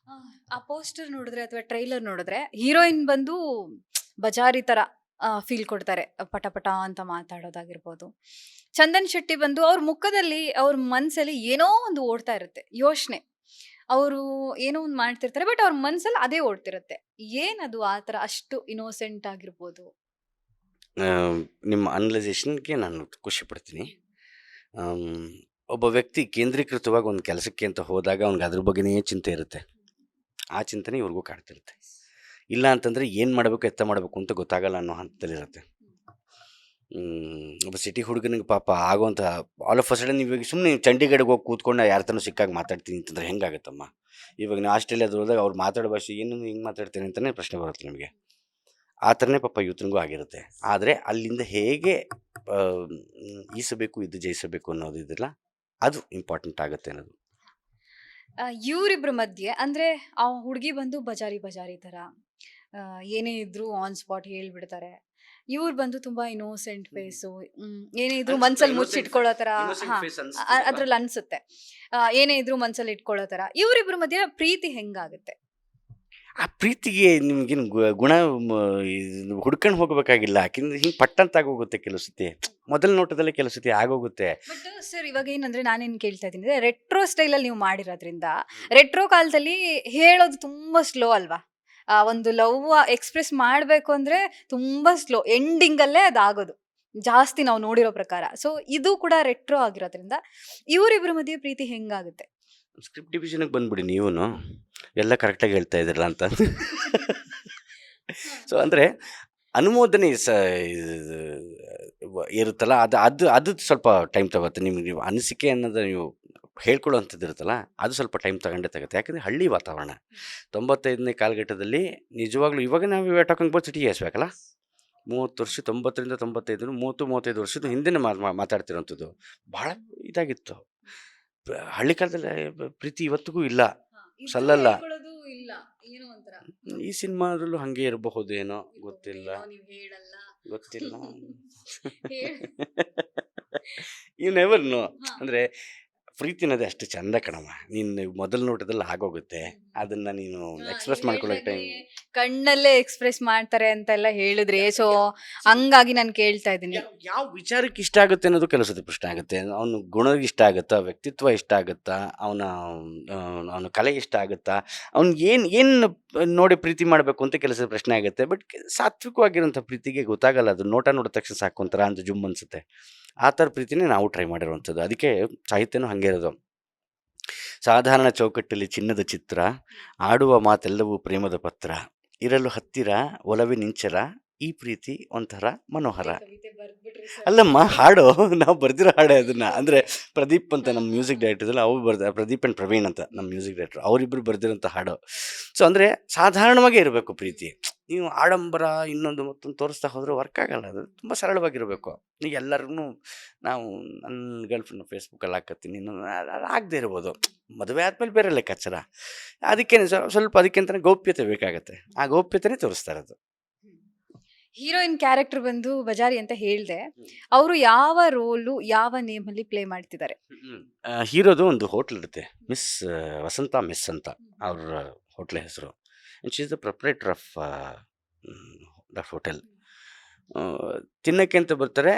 ಆ ಪೋಸ್ಟರ್ ನೋಡಿದ್ರೆ ಅಥವಾ ಟ್ರೈಲರ್ ನೋಡಿದ್ರೆ ಹೀರೋಯಿನ್ ಬಂದು ಬಜಾರಿ ಥರ ಫೀಲ್ ಕೊಡ್ತಾರೆ, ಪಟ ಪಟ ಅಂತ ಮಾತಾಡೋದಾಗಿರ್ಬೋದು. ಚಂದನ್ ಶೆಟ್ಟಿ ಬಂದು ಅವ್ರ ಮುಖದಲ್ಲಿ ಅವ್ರ ಮನಸ್ಸಲ್ಲಿ ಏನೋ ಒಂದು ಓಡ್ತಾ ಇರುತ್ತೆ, ಯೋಚನೆ. ಅವರು ಏನೋ ಒಂದು ಮಾಡ್ತಿರ್ತಾರೆ, ಬಟ್ ಅವ್ರ ಮನಸ್ಸಲ್ಲಿ ಅದೇ ಓಡ್ತಿರುತ್ತೆ. ಏನದು ಆ ಥರ ಅಷ್ಟು ಇನೋಸೆಂಟ್ ಆಗಿರ್ಬೋದು? ನಿಮ್ಮ ಅನಲೈಸೇಷನ್ಗೆ ನಾನು ಖುಷಿ ಪಡ್ತೀನಿ. ಒಬ್ಬ ವ್ಯಕ್ತಿ ಕೇಂದ್ರೀಕೃತವಾಗಿ ಒಂದು ಕೆಲಸಕ್ಕೆ ಅಂತ ಹೋದಾಗ ಅವ್ನಿಗೆ ಅದ್ರ ಬಗ್ಗೆನೇ ಚಿಂತೆ ಇರುತ್ತೆ. ಆ ಚಿಂತನೆ ಇವ್ರಿಗೂ ಕಾಡ್ತಿರುತ್ತೆ. ಇಲ್ಲ ಅಂತಂದರೆ ಏನು ಮಾಡಬೇಕು ಎತ್ತ ಮಾಡಬೇಕು ಅಂತ ಗೊತ್ತಾಗಲ್ಲ ಅನ್ನೋ ಹಂತದಲ್ಲಿರುತ್ತೆ. ಒಬ್ಬ ಸಿಟಿ ಹುಡುಗನಿಗೆ ಪಾಪ ಆಗೋಂಥ ಆಲ್ ಆಫ್ ಅ ಸಡನ್ ಇವಾಗ ಸುಮ್ಮನೆ ಚಂಡೀಗಢಗೆ ಹೋಗಿ ಕೂತ್ಕೊಂಡು ಯಾರ ತನೂ ಸಿಕ್ಕಾಗ ಮಾತಾಡ್ತೀನಿ ಅಂತಂದ್ರೆ ಹೆಂಗಾಗತ್ತಮ್ಮ? ಇವಾಗ ನೀವು ಆಸ್ಟ್ರೇಲಿಯಾದ ಹೋದಾಗ ಅವ್ರು ಮಾತಾಡೋ ಭಾಷೆ ಏನು ಹಿಂಗೆ ಮಾತಾಡ್ತೀನಿ ಅಂತಲೇ ಪ್ರಶ್ನೆ ಬರುತ್ತೆ ನಿಮಗೆ. ಆ ಥರನೇ ಪಾಪ ಯೂತ್ನಿಗೂ ಆಗಿರುತ್ತೆ. ಆದರೆ ಅಲ್ಲಿಂದ ಹೇಗೆ ಈಸಬೇಕು, ಇದು ಜಯಿಸಬೇಕು ಅನ್ನೋದು ಇದೆಲ್ಲ ಅದು ಇಂಪಾರ್ಟೆಂಟ್ ಆಗುತ್ತೆ ಅನ್ನೋದು. ಇವರಿಬ್ಬರ ಮಧ್ಯೆ ಅಂದರೆ ಆ ಹುಡುಗಿ ಬಂದು ಬಜಾರಿ ಥರ ಏನೇ ಇದ್ರೂ ಆನ್ ಸ್ಪಾಟ್ ಹೇಳ್ಬಿಡ್ತಾರೆ. ಇವ್ರು ಬಂದು ತುಂಬಾ ಇನೋಸೆಂಟ್ ಫೇಸು, ಏನೇ ಇದ್ರು ಮನ್ಸಲ್ಲಿ ಮುಚ್ಚಿಟ್ಕೊಳ್ಳೋ ಥರ. ಅದ್ರಲ್ಲಿ ಅನ್ಸುತ್ತೆ ಏನೇ ಇದ್ರು ಮನ್ಸಲ್ಲಿ ಇಟ್ಕೊಳ್ಳೋ ಥರ. ಇವರಿಬ್ಬರ ಮಧ್ಯೆ ಪ್ರೀತಿ ಹೆಂಗಾಗುತ್ತೆ? ಆ ಪ್ರೀತಿಗೆ ನಿಮ್ಗೇನು ಗುಣ ಹುಡ್ಕೊಂಡು ಹೋಗಬೇಕಾಗಿಲ್ಲ. ಯಾಕೆಂದ್ರೆ ಹಿಂಗೆ ಪಟ್ಟಂತ ಆಗೋಗುತ್ತೆ ಕೆಲವು ಸತಿ, ಮೊದಲ ನೋಟದಲ್ಲೇ ಕೆಲವು ಸತಿ ಆಗೋಗುತ್ತೆ. ಬಟ್ ಸರ್ ಇವಾಗ ಏನಂದ್ರೆ ನಾನೇನು ಕೇಳ್ತಾ ಇದ್ದೀನಿ ಅಂದರೆ, ರೆಟ್ರೋ ಸ್ಟೈಲಲ್ಲಿ ನೀವು ಮಾಡಿರೋದ್ರಿಂದ ರೆಟ್ರೋ ಕಾಲದಲ್ಲಿ ಹೇಳೋದು ತುಂಬ ಸ್ಲೋ ಅಲ್ವಾ? ಒಂದು ಲವ್ ಎಕ್ಸ್ಪ್ರೆಸ್ ಮಾಡಬೇಕು ಅಂದರೆ ತುಂಬ ಸ್ಲೋ, ಎಂಡಿಂಗಲ್ಲೇ ಅದಾಗೋದು ಜಾಸ್ತಿ ನಾವು ನೋಡಿರೋ ಪ್ರಕಾರ. ಸೊ ಇದು ಕೂಡ ರೆಟ್ರೋ ಆಗಿರೋದ್ರಿಂದ ಇವರಿಬ್ಬರ ಮಧ್ಯೆ ಪ್ರೀತಿ ಹೆಂಗಾಗುತ್ತೆ? ಸ್ಕ್ರಿಪ್ಟ್ ಡಿವಿಷನ್ಗೆ ಬಂದ್ಬಿಡಿ ನೀವು, ಎಲ್ಲ ಕರೆಕ್ಟಾಗಿ ಹೇಳ್ತಾ ಇದ್ದೀರಲ್ಲ ಅಂತ. ಸೊ ಅಂದರೆ ಅನುಮೋದನೆ ಇರುತ್ತಲ್ಲ, ಅದು ಸ್ವಲ್ಪ ಟೈಮ್ ತಗೋತ್ತೆ. ನಿಮ್ಗೆ ನೀವು ಅನಿಸಿಕೆ ಅನ್ನೋದು ನೀವು ಹೇಳ್ಕೊಳ್ಳೋವಂಥದ್ದು ಇರುತ್ತಲ್ಲ, ಅದು ಸ್ವಲ್ಪ ಟೈಮ್ ತಗೊಂಡೆ. ಯಾಕಂದರೆ ಹಳ್ಳಿ ವಾತಾವರಣ 95ನೇ ಕಾಲಘಟ್ಟದಲ್ಲಿ ನಿಜವಾಗ್ಲೂ ಇವಾಗ ನಾವು ಟಾಕಿಂಗ್ ಅಬೌಟ್ ಸಿಟಿ ಬೇಕಲ್ಲ, 30 ವರ್ಷ 90ರಿಂದ 95 30-35 ವರ್ಷದ ಹಿಂದೆ ಮಾತಾಡ್ತಿರೋಂಥದ್ದು ಭಾಳ ಇದಾಗಿತ್ತು. ಹಳ್ಳಿ ಕಾಲದಲ್ಲಿ ಪ್ರೀತಿ ಇವತ್ತಿಗೂ ಇಲ್ಲ, ಸಲ್ಲಲ್ಲ. ಈ ಸಿನಿಮಾದಲ್ಲೂ ಹಾಗೆ ಇರಬಹುದೇನೋ, ಗೊತ್ತಿಲ್ಲ. You never know. ಅಂದರೆ ಪ್ರೀತಿ ಅನ್ನೋದೇ ಅಷ್ಟು ಚಂದ ಕಣಮ್ಮ. ನೀನು ಮೊದಲ ನೋಟದಲ್ಲಿ ಆಗೋಗುತ್ತೆ, ಅದನ್ನ ನೀನು ಎಕ್ಸ್ಪ್ರೆಸ್ ಮಾಡ್ಕೊಳ್ಳೋಕೆ ಟೈಮ್ ಕಣ್ಣಲ್ಲೇ ಎಕ್ಸ್ಪ್ರೆಸ್ ಮಾಡ್ತಾರೆ ಅಂತೆಲ್ಲ ಹೇಳಿದ್ರಿ. ಸೊ ಹಂಗಾಗಿ ನಾನು ಕೇಳ್ತಾ ಇದ್ದೀನಿ, ಯಾವ ವಿಚಾರಕ್ಕೆ ಇಷ್ಟ ಆಗುತ್ತೆ ಅನ್ನೋದು ಕೆಲಸದ ಪ್ರಶ್ನೆ ಆಗುತ್ತೆ. ಅವನು ಗುಣ ಇಷ್ಟ ಆಗುತ್ತಾ, ವ್ಯಕ್ತಿತ್ವ ಇಷ್ಟ ಆಗುತ್ತಾ, ಅವನ ಕಲೆ ಇಷ್ಟ ಆಗುತ್ತಾ, ಅವ್ನಿಗೆ ಏನು ನೋಡಿ ಪ್ರೀತಿ ಮಾಡಬೇಕು ಅಂತ ಕೆಲಸದ ಪ್ರಶ್ನೆ ಆಗುತ್ತೆ. ಬಟ್ ಸಾತ್ವಿಕವಾಗಿರೋಂಥ ಪ್ರೀತಿಗೆ ಗೊತ್ತಾಗಲ್ಲ, ಅದು ನೋಟ ನೋಡಿದ ತಕ್ಷಣ ಸಾಕು ಒಂಥರ ಅಂತ ಜುಮ್ ಅನ್ಸುತ್ತೆ. ಆ ಥರ ಪ್ರೀತಿನೇ ನಾವು ಟ್ರೈ ಮಾಡಿರುವಂಥದ್ದು. ಅದಕ್ಕೆ ಸಾಹಿತ್ಯನೂ ಹಾಗೆ ಇರೋದು. ಸಾಧಾರಣ ಚೌಕಟ್ಟಲ್ಲಿ ಚಿನ್ನದ ಚಿತ್ರ, ಆಡುವ ಮಾತೆಲ್ಲವೂ ಪ್ರೇಮದ ಪತ್ರ, ಇರಲು ಹತ್ತಿರ ಒಲವಿನಿಂಚರ, ಈ ಪ್ರೀತಿ ಒಂಥರ ಮನೋಹರ. ಅಲ್ಲಮ್ಮ ಹಾಡು ನಾವು ಬರ್ದಿರೋ ಹಾಡೆ ಅದನ್ನ ಅಂದರೆ ಪ್ರದೀಪ್ ಅಂತ ನಮ್ಮ ಮ್ಯೂಸಿಕ್ ಡೈರೆಕ್ಟರ್ ಇದ್ರಲ್ಲ ಅವ್ರು ಪ್ರದೀಪ್ ಆ್ಯಂಡ್ ಪ್ರವೀಣ್ ಅಂತ ನಮ್ಮ ಮ್ಯೂಸಿಕ್ ಡೈರೆಕ್ಟರ್ ಅವರಿಬ್ಬರು ಬರ್ದಿರೋಂಥ ಹಾಡು. ಸೊ ಅಂದರೆ ಸಾಧಾರಣವಾಗೇ ಇರಬೇಕು ಪ್ರೀತಿ. ನೀವು ಆಡಂಬರ ಇನ್ನೊಂದು ಮತ್ತೊಂದು ತೋರಿಸ್ತಾ ಹೋದ್ರೆ ವರ್ಕ್ ಆಗಲ್ಲ. ಅದು ತುಂಬ ಸರಳವಾಗಿರಬೇಕು. ಈಗ ಎಲ್ಲರೂ ನಾವು ನನ್ನ ಗರ್ಲ್ ಫ್ರೆಂಡ್ ಫೇಸ್ಬುಕ್ಕಲ್ಲಿ ಹಾಕತ್ತೀನಿ ಇನ್ನೊಂದು ಅದು ಆಗದೆ ಇರ್ಬೋದು. ಮದುವೆ ಆದಮೇಲೆ ಬೇರೆ ಲೆಕ್ಕಾಚಾರ. ಅದಕ್ಕೇನೆ ಸ್ವಲ್ಪ ಅದಕ್ಕಿಂತ ಗೌಪ್ಯತೆ ಬೇಕಾಗತ್ತೆ. ಆ ಗೌಪ್ಯತೆನೇ ತೋರಿಸ್ತಾ ಇರೋದು. ಹೀರೋಯಿನ್ ಕ್ಯಾರೆಕ್ಟರ್ ಬಂದು ಬಜಾರಿ ಅಂತ ಹೇಳ್ದೆ. ಅವರು ಯಾವ ರೋಲು ಯಾವ ನೇಮ್ ಅಲ್ಲಿ ಪ್ಲೇ ಮಾಡ್ತಿದ್ದಾರೆ? ಹೀರೋದು ಒಂದು ಹೋಟ್ಲ್ ಇರುತ್ತೆ, ಮಿಸ್ ವಸಂತ ಮೆಸ್ ಅಂತ ಅವ್ರ ಹೋಟ್ಲ್ ಹೆಸರು. And she is the proprietor of that hotel. ತಿನ್ನಕ್ಕೆ ಅಂತ ಬರ್ತಾರೆ,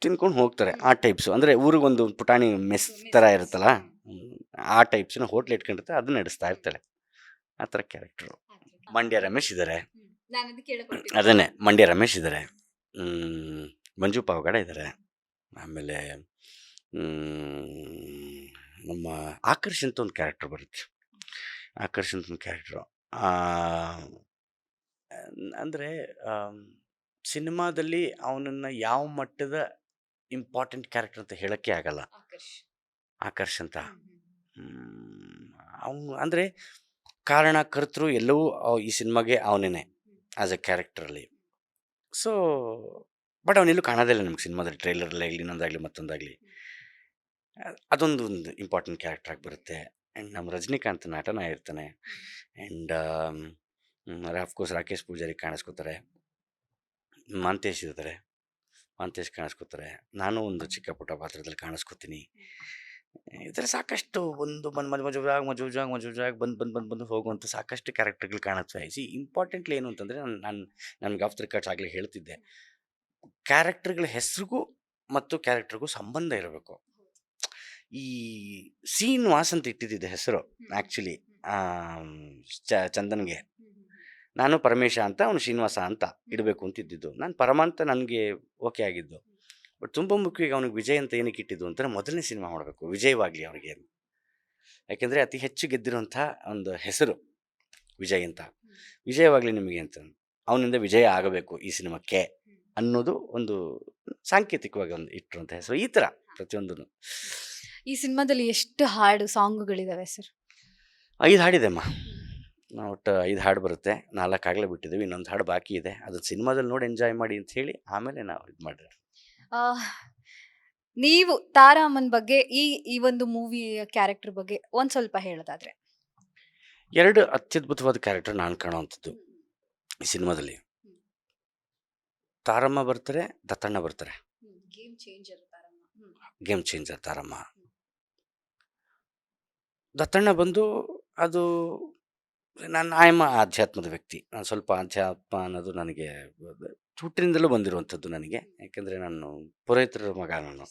ತಿನ್ಕೊಂಡು ಹೋಗ್ತಾರೆ. ಆ ಟೈಪ್ಸು ಅಂದರೆ ಊರಿಗೊಂದು ಪುಟಾಣಿ ಮೆಸ್ ಥರ ಇರುತ್ತಲ್ಲ, ಆ ಟೈಪ್ಸಿನ ಹೋಟ್ಲ್ ಇಟ್ಕೊಂಡಿರ್ತಾರೆ, ಅದನ್ನ ನಡೆಸ್ತಾ ಇರ್ತಾಳೆ. ಆ ಥರ ಕ್ಯಾರೆಕ್ಟ್ರು. ಮಂಡ್ಯ ರಮೇಶ್ ಇದ್ದಾರೆ, ಅದನ್ನೇ ಮಂಡ್ಯ ರಮೇಶ್ ಇದ್ದಾರೆ. ಮಂಜು ಪಾವಗಡ ಇದ್ದಾರೆ. ಆಮೇಲೆ ನಮ್ಮ ಆಕರ್ಷ್ ಅಂತ ಒಂದು ಕ್ಯಾರೆಕ್ಟರ್ ಬರುತ್ತೆ. ಆಕರ್ಷ್ ಅಂತ ಒಂದು ಕ್ಯಾರೆಕ್ಟ್ರು ಅಂದರೆ ಸಿನಿಮಾದಲ್ಲಿ ಅವನನ್ನು ಯಾವ ಮಟ್ಟದ ಇಂಪಾರ್ಟೆಂಟ್ ಕ್ಯಾರೆಕ್ಟರ್ ಅಂತ ಹೇಳೋಕ್ಕೆ ಆಗಲ್ಲ. ಆಕರ್ಷ್ ಅಂತ ಅವನು ಅಂದರೆ ಕಾರಣ ಕರ್ತೃ ಎಲ್ಲವೂ ಈ ಸಿನಿಮಾಗೆ ಅವನೇ ಆ್ಯಸ್ ಎ ಕ್ಯಾರೆಕ್ಟ್ರಲ್ಲಿ. ಸೊ ಬಟ್ ಅವನೆಲ್ಲೂ ಕಾಣೋದಿಲ್ಲ ನಮ್ಗೆ ಸಿನಿಮಾದಲ್ಲಿ, ಟ್ರೈಲರಲ್ಲಾಗಲಿ ಇನ್ನೊಂದಾಗಲಿ ಮತ್ತೊಂದಾಗಲಿ. ಅದೊಂದು ಇಂಪಾರ್ಟೆಂಟ್ ಕ್ಯಾರೆಕ್ಟರ್ ಆಗಿ ಬರುತ್ತೆ. ಆ್ಯಂಡ್ ನಮ್ಮ ರಜನಿಕಾಂತ್ ನಟನ ಇರ್ತಾನೆ. ಆ್ಯಂಡ್ ಅಫ್ಕೋರ್ಸ್ ರಾಕೇಶ್ ಪೂಜಾರಿ ಕಾಣಿಸ್ಕೋತಾರೆ, ಮಾಂತೇಶ್ ಇರ್ತಾರೆ, ಮಾಂತೇಶ್ ಕಾಣಿಸ್ಕೋತಾರೆ, ನಾನು ಒಂದು ಚಿಕ್ಕ ಪುಟ್ಟ ಪಾತ್ರದಲ್ಲಿ ಕಾಣಿಸ್ಕೋತೀನಿ. ಈ ಥರ ಸಾಕಷ್ಟು ಒಂದು ಮಜುಜಾಗ್ ಬಂದು ಹೋಗುವಂಥ ಸಾಕಷ್ಟು ಕ್ಯಾರೆಕ್ಟರ್ಗಳು ಕಾಣುತ್ತೆ. ಇಂಪಾರ್ಟೆಂಟ್ಲಿ ಏನು ಅಂತಂದರೆ ನನಗೆ ಆಫ್ ದ ರಿಕಾರ್ಡ್ಸ್ ಆಗಲೇ ಹೇಳ್ತಿದ್ದೆ, ಕ್ಯಾರೆಕ್ಟರ್ಗಳ ಹೆಸರಿಗೂ ಮತ್ತು ಕ್ಯಾರೆಕ್ಟರ್ಗೂ ಸಂಬಂಧ ಇರಬೇಕು. ಈ ಶ್ರೀನಿವಾಸ್ ಅಂತ ಇಟ್ಟಿದ್ದಿದ್ದೆ ಹೆಸರು ಆ್ಯಕ್ಚುಲಿ ಚಂದನ್ಗೆ. ನಾನು ಪರಮೇಶ ಅಂತ, ಅವನು ಶ್ರೀನಿವಾಸ ಅಂತ ಇಡಬೇಕು ಅಂತಿದ್ದಿದ್ದು. ನಾನು ಪರಮ ಅಂತ ನನಗೆ ಓಕೆ ಆಗಿದ್ದು. ಬಟ್ ತುಂಬ ಮುಖ್ಯವಾಗಿ ಅವನಿಗೆ ವಿಜಯ್ ಅಂತ ಏನಕ್ಕೆ ಇಟ್ಟಿದ್ದು ಅಂತಾರೆ, ಮೊದಲನೇ ಸಿನಿಮಾ ಮಾಡಬೇಕು ವಿಜಯವಾಗಲಿ ಅವನಿಗೆ. ಯಾಕೆಂದರೆ ಅತಿ ಹೆಚ್ಚು ಗೆದ್ದಿರುವಂಥ ಒಂದು ಹೆಸರು ವಿಜಯ್ ಅಂತ. ವಿಜಯವಾಗಲಿ ನಿಮಗೆ ಅಂತ, ಅವನಿಂದ ವಿಜಯ ಆಗಬೇಕು ಈ ಸಿನಿಮಾಕ್ಕೆ ಅನ್ನೋದು ಒಂದು ಸಾಂಕೇತಿಕವಾಗಿ ಒಂದು ಇಟ್ಟಿರುವಂಥ ಹೆಸರು. ಈ ಥರ ಪ್ರತಿಯೊಂದೂ. ಈ ಸಿನಿಮಾದಲ್ಲಿ ಎಷ್ಟು ಹಾಡು ಸಾಂಗ್ಗಳಿದಾವೆ ಸರ್? 5 ಹಾಡಿದೆಮ್ಮ. ಒಟ್ಟು 5 ಹಾಡು ಬರುತ್ತೆ. 4 ಆಗಲೇ ಬಿಟ್ಟಿದ್ದೀವಿ, ಇನ್ನೊಂದು ಹಾಡು ಬಾಕಿ ಇದೆ. ಅದು ಸಿನಿಮಾದಲ್ಲಿ ನೋಡಿ ಎಂಜಾಯ್ ಮಾಡಿ ಅಂತ ಹೇಳಿ ಆಮೇಲೆ ನಾವು ಇದು ಮಾಡಿದ್ರೆ. ನೀವು ತಾರಾಮನ್ ಬಗ್ಗೆ ಈ ಒಂದು ಮೂವಿ ಕ್ಯಾರೆಕ್ಟರ್ ಬಗ್ಗೆ ಒಂದ್ ಸ್ವಲ್ಪ ಹೇಳೋದಾದ್ರೆ? 2 ಅತ್ಯದ್ಭುತವಾದ ಕ್ಯಾರೆಕ್ಟರ್ ನಾನು ಕಾಣುವಂಥದ್ದು ಈ ಸಿನಿಮಾದಲ್ಲಿ. ತಾರಮ್ಮ ಬರ್ತಾರೆ, ದತ್ತಣ್ಣ ಬರ್ತಾರೆ. Game changer ತಾರಮ್ಮ. ದತ್ತಣ್ಣ ಬಂದು ಅದು ಆಯಮ್ಮ ಆಧ್ಯಾತ್ಮದ ವ್ಯಕ್ತಿ. ನಾನು ಸ್ವಲ್ಪ ಆಧ್ಯಾತ್ಮ ಅನ್ನೋದು ನನಗೆ ಹುಟ್ಟಿನಿಂದಲೂ ಬಂದಿರುವಂಥದ್ದು ನನಗೆ. ಯಾಕೆಂದರೆ ನಾನು ಪುರೋಹಿತರ ಮಗ ನಾನು.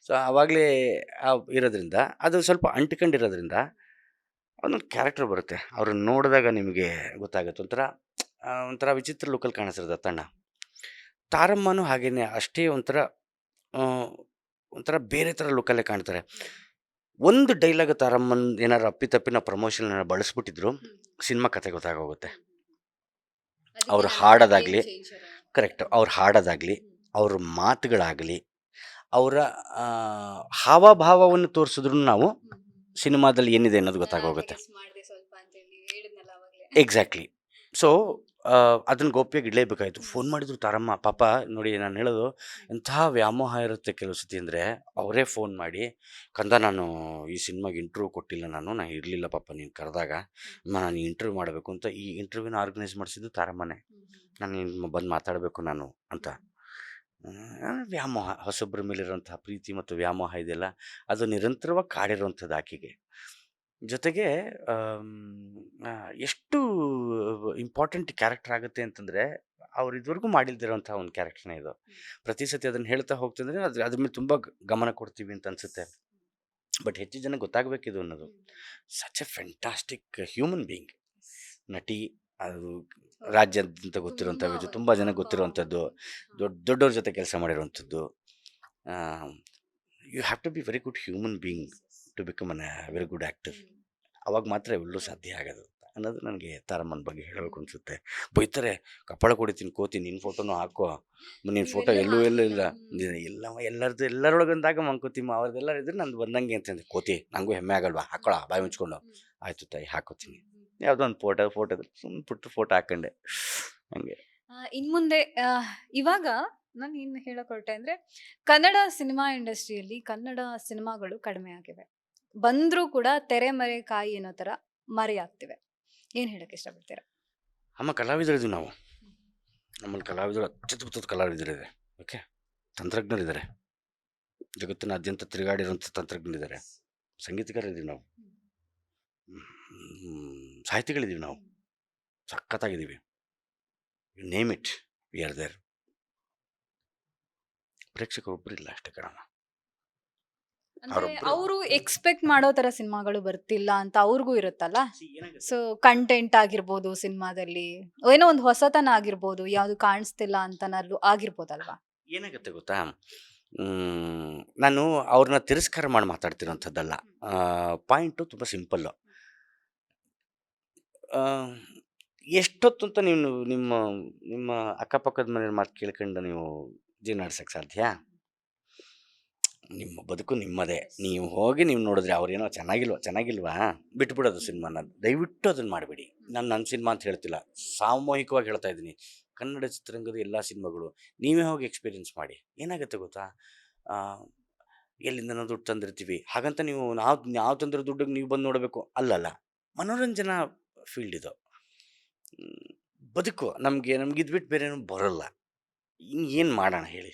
ಸೊ ಆವಾಗಲೇ ಇರೋದ್ರಿಂದ ಅದು ಸ್ವಲ್ಪ ಅಂಟ್ಕೊಂಡಿರೋದ್ರಿಂದ ಒಂದೊಂದು ಕ್ಯಾರೆಕ್ಟರ್ ಬರುತ್ತೆ. ಅವ್ರನ್ನ ನೋಡಿದಾಗ ನಿಮಗೆ ಗೊತ್ತಾಗುತ್ತೆ. ಒಂಥರ ವಿಚಿತ್ರ ಲುಕ್ಕಲ್ಲಿ ಕಾಣಿಸ್ತಾರೆ ದತ್ತಣ್ಣ. ತಾರಮ್ಮನೂ ಹಾಗೇನೆ ಅಷ್ಟೇ ಒಂಥರ ಬೇರೆ ಥರ ಲುಕ್ಕಲ್ಲೇ ಕಾಣ್ತಾರೆ. ಒಂದು ಡೈಲಾಗ್ ತಾರಮ್ಮನ್ ಏನಾರು ಅಪ್ಪಿತಪ್ಪಿನ ಪ್ರಮೋಷನ್ ಬಳಸ್ಬಿಟ್ಟಿದ್ರು, ಸಿನಿಮಾ ಕತೆ ಗೊತ್ತಾಗೋಗುತ್ತೆ. ಅವ್ರು ಹಾಡೋದಾಗಲಿ, ಕರೆಕ್ಟ್, ಅವ್ರು ಹಾಡೋದಾಗಲಿ, ಅವ್ರ ಮಾತುಗಳಾಗಲಿ, ಅವರ ಹಾವಭಾವವನ್ನು ತೋರಿಸಿದ್ರು ನಾವು ಸಿನಿಮಾದಲ್ಲಿ ಏನಿದೆ ಅನ್ನೋದು ಗೊತ್ತಾಗೋಗುತ್ತೆ. ಎಕ್ಸಾಕ್ಟ್ಲಿ. ಸೊ ಅದನ್ನು ಗೋಪ್ಯಾಗಿ ಇಡಲೇಬೇಕಾಯಿತು. ಫೋನ್ ಮಾಡಿದ್ರು ತಾರಮ್ಮ. ಪಾಪ ನೋಡಿ, ನಾನು ಹೇಳೋದು ಎಂತಹ ವ್ಯಾಮೋಹ ಇರುತ್ತೆ ಕೆಲವು ಸತಿ ಅಂದರೆ, ಅವರೇ ಫೋನ್ ಮಾಡಿ, ಕಂದ ನಾನು ಈ ಸಿನಿಮಾಗೆ ಇಂಟರ್ವ್ಯೂ ಕೊಟ್ಟಿಲ್ಲ, ನಾನು ಇರಲಿಲ್ಲ ಪಾಪ ನೀನು ಕರೆದಾಗ, ನಾನು ಇಂಟರ್ವ್ಯೂ ಮಾಡಬೇಕು ಅಂತ. ಈ ಇಂಟರ್ವ್ಯೂನ ಆರ್ಗನೈಸ್ ಮಾಡಿಸಿದ್ದು ತಾರಮ್ಮನೇ. ನಾನು ಬಂದು ಮಾತಾಡಬೇಕು ನಾನು ಅಂತ. ವ್ಯಾಮೋಹ, ಹೊಸೊಬ್ಬರ ಮೇಲಿರುವಂತಹ ಪ್ರೀತಿ ಮತ್ತು ವ್ಯಾಮೋಹ ಇದೆಯಲ್ಲ, ಅದು ನಿರಂತರವಾಗಿ ಕಾಡಿರುವಂಥದ್ದು ಆಕೆಗೆ. ಜೊತೆಗೆ ಎಷ್ಟು ಇಂಪಾರ್ಟೆಂಟ್ ಕ್ಯಾರೆಕ್ಟರ್ ಆಗುತ್ತೆ ಅಂತಂದರೆ, ಅವ್ರು ಇದುವರೆಗೂ ಮಾಡಿಲ್ದಿರೋಂಥ ಒಂದು ಕ್ಯಾರೆಕ್ಟರ್ನೇ ಇದು. ಪ್ರತಿ ಸತಿ ಅದನ್ನು ಹೇಳ್ತಾ ಹೋಗ್ತಂದ್ರೆ ಅದ್ರ ಮೇಲೆ ತುಂಬ ಗಮನ ಕೊಡ್ತೀವಿ ಅಂತ ಅನಿಸುತ್ತೆ. ಬಟ್ ಹೆಚ್ಚು ಜನ ಗೊತ್ತಾಗಬೇಕಿದು ಅನ್ನೋದು. Such A fantastic human being. ನಟಿ, ಅದು ರಾಜ್ಯಾದ್ಯಂತ ಗೊತ್ತಿರುವಂಥ ವಿಷಯ, ತುಂಬ ಜನ ಗೊತ್ತಿರುವಂಥದ್ದು, ದೊಡ್ಡವ್ರ ಜೊತೆ ಕೆಲಸ ಮಾಡಿರುವಂಥದ್ದು. You have to be very good human being to become an very good actor. ಅವಾಗ ಮಾತ್ರ ಇವೆಲ್ಲೂ ಸಾಧ್ಯ ಆಗೋದು. ಅನ್ನೋದು ನನಗೆ ತಾರಮ್ಮನ ಬಗ್ಗೆ ಹೇಳಬೇಕು ಅನಿಸುತ್ತೆ. ಬೈತಾರೆ, ಕಪಾಳ ಕೊಡಿತೀನಿ ಕೋತಿ, ನಿನ್ನ ಫೋಟೋನು ಹಾಕೋ, ನಿನ್ನ ಫೋಟೋ ನೀವೆಲ್ಲೂ ಎಲ್ಲೂ ಇಲ್ಲ. ಹಾಕಿಲ್ಲ. ಎಲ್ಲ ಎಲ್ಲರೊಳಗೊಂದಾಗ ಮಂಕೋತಿಮ್ಮ, ಅವ್ರದ್ದೆಲ್ಲ ಇದ್ರೆ ನಂದು ಬಂದಂಗೆ ಅಂತಂದೆ. ಕೋತಿ ನನಗೂ ಹೆಮ್ಮೆ ಆಗಲ್ವಾ, ಹಾಕೊಳ್ಳೋ ಬಾಯಿ ಮುಚ್ಕೊಂಡು. ಆಯಿತು ತಾಯಿ ಹಾಕೋತೀನಿ. ಯಾವುದೋ ಒಂದು ಫೋಟೋ ಸುಮ್ಮನೆ ಪುಟ್ಟ ಫೋಟೋ ಹಾಕೊಂಡೆ ಹಂಗೆ. ಇನ್ಮುಂದೆ ಇವಾಗ ನಾನು ಏನು ಹೇಳಕ್ ಹೊರಟೆ ಅಂದ್ರೆ, ಕನ್ನಡ ಸಿನಿಮಾ ಇಂಡಸ್ಟ್ರಿಯಲ್ಲಿ ಕನ್ನಡ ಸಿನಿಮಾಗಳು ಕಡಿಮೆ ಆಗಿವೆ. ಬಂದ್ರೂ ಕೂಡ ತೆರೆಮರೆ ಕಾಯಿ ಅನ್ನೋ ತರ ಮರೆಯಾಗ್ತಿವೆ. ಏನ್ ಹೇಳಕ್ ಇಷ್ಟಪಡ್ತೀರಾ? ಅಮ್ಮ ಕಲಾವಿದರಿದ್ದೀವಿ ನಾವು. ನಮ್ಮಲ್ಲಿ ಕಲಾವಿದರು ಅತ್ಯದ್ಭುತ ಕಲಾವಿದರಿದ್ದಾರೆ. ಓಕೆ, ತಂತ್ರಜ್ಞರಿದ್ದಾರೆ, ಜಗತ್ತಿನಾದ್ಯಂತ ತಿರುಗಾಡಿರುವಂಥ ತಂತ್ರಜ್ಞರಿದ್ದಾರೆ, ಸಂಗೀತಗಾರರಿದ್ದೀವಿ ನಾವು, ಸಾಹಿತಿಗಳಿದ್ದೀವಿ ನಾವು, ಸಖತ್ತಾಗಿದ್ದೀವಿ. You name it, we are there. ಪ್ರೇಕ್ಷಕರು ಒಬ್ಬರು ಇಲ್ಲ ಅಷ್ಟೇ ಕಣಮ್ಮ. ಅಂದ್ರೆ ಅವರು ಎಕ್ಸ್ಪೆಕ್ಟ್ ಮಾಡೋ ತರ ಸಿನಿಮಾಗಳು ಬರ್ತಿಲ್ಲ ಅಂತ ಅವ್ರಿಗೂ ಇರುತ್ತಲ್ಲ. ಸೊ ಕಂಟೆಂಟ್ ಆಗಿರ್ಬೋದು, ಸಿನಿಮಾದಲ್ಲಿ ಏನೋ ಒಂದು ಹೊಸತನ ಆಗಿರ್ಬೋದು, ಯಾವ್ದು ಕಾಣಿಸ್ತಿಲ್ಲ ಅಂತನಾದ್ರು ಆಗಿರ್ಬೋದಲ್ವಾ? ಏನಾಗುತ್ತೆ ಗೊತ್ತಾ, ನಾನು ಅವ್ರನ್ನ ತಿರಸ್ಕಾರ ಮಾಡಿ ಮಾತಾಡ್ತಿರೋಂಥದ್ದಲ್ಲ. ಪಾಯಿಂಟು ತುಂಬ ಸಿಂಪಲ್ಲು. ಎಷ್ಟೊತ್ತು ಅಂತ ನೀವು ನಿಮ್ಮ ನಿಮ್ಮ ಅಕ್ಕಪಕ್ಕದ ಮನೆಯ ಮಾತು ಕೇಳ್ಕೊಂಡು ನೀವು ಜೀವನ ನಡೆಸೋಕ್ಕೆ ಸಾಧ್ಯ? ನಿಮ್ಮ ಬದುಕು ನಿಮ್ಮದೇ. ನೀವು ಹೋಗಿ ನೀವು ನೋಡಿದ್ರೆ ಅವ್ರೇನೋ ಚೆನ್ನಾಗಿಲ್ವಾ ಬಿಟ್ಬಿಡೋದು ಸಿನಿಮಾನ. ದಯವಿಟ್ಟು ಅದನ್ನು ಮಾಡಬೇಡಿ. ನಾನು ನನ್ನ ಸಿನಿಮಾ ಅಂತ ಹೇಳ್ತಿಲ್ಲ, ಸಾಮೂಹಿಕವಾಗಿ ಹೇಳ್ತಾ ಇದ್ದೀನಿ. ಕನ್ನಡ ಚಿತ್ರರಂಗದ ಎಲ್ಲ ಸಿನಿಮಾಗಳು ನೀವೇ ಹೋಗಿ ಎಕ್ಸ್ಪೀರಿಯನ್ಸ್ ಮಾಡಿ. ಏನಾಗುತ್ತೆ ಗೊತ್ತಾ, ಎಲ್ಲಿಂದ ನಾವು ದುಡ್ಡು ತಂದಿರ್ತೀವಿ ಹಾಗಂತ ನಾವು ತಂದಿರೋ ದುಡ್ಡಿಗೆ ನೀವು ಬಂದು ನೋಡಬೇಕು ಅಲ್ಲಲ್ಲ. ಮನೋರಂಜನಾ ಫೀಲ್ಡ್ ಇದು. ಬದುಕು ನಮಗೆ ಇದ್ಬಿಟ್ಟು ಬೇರೆನೂ ಬರೋಲ್ಲ. ಏನು ಮಾಡೋಣ ಹೇಳಿ?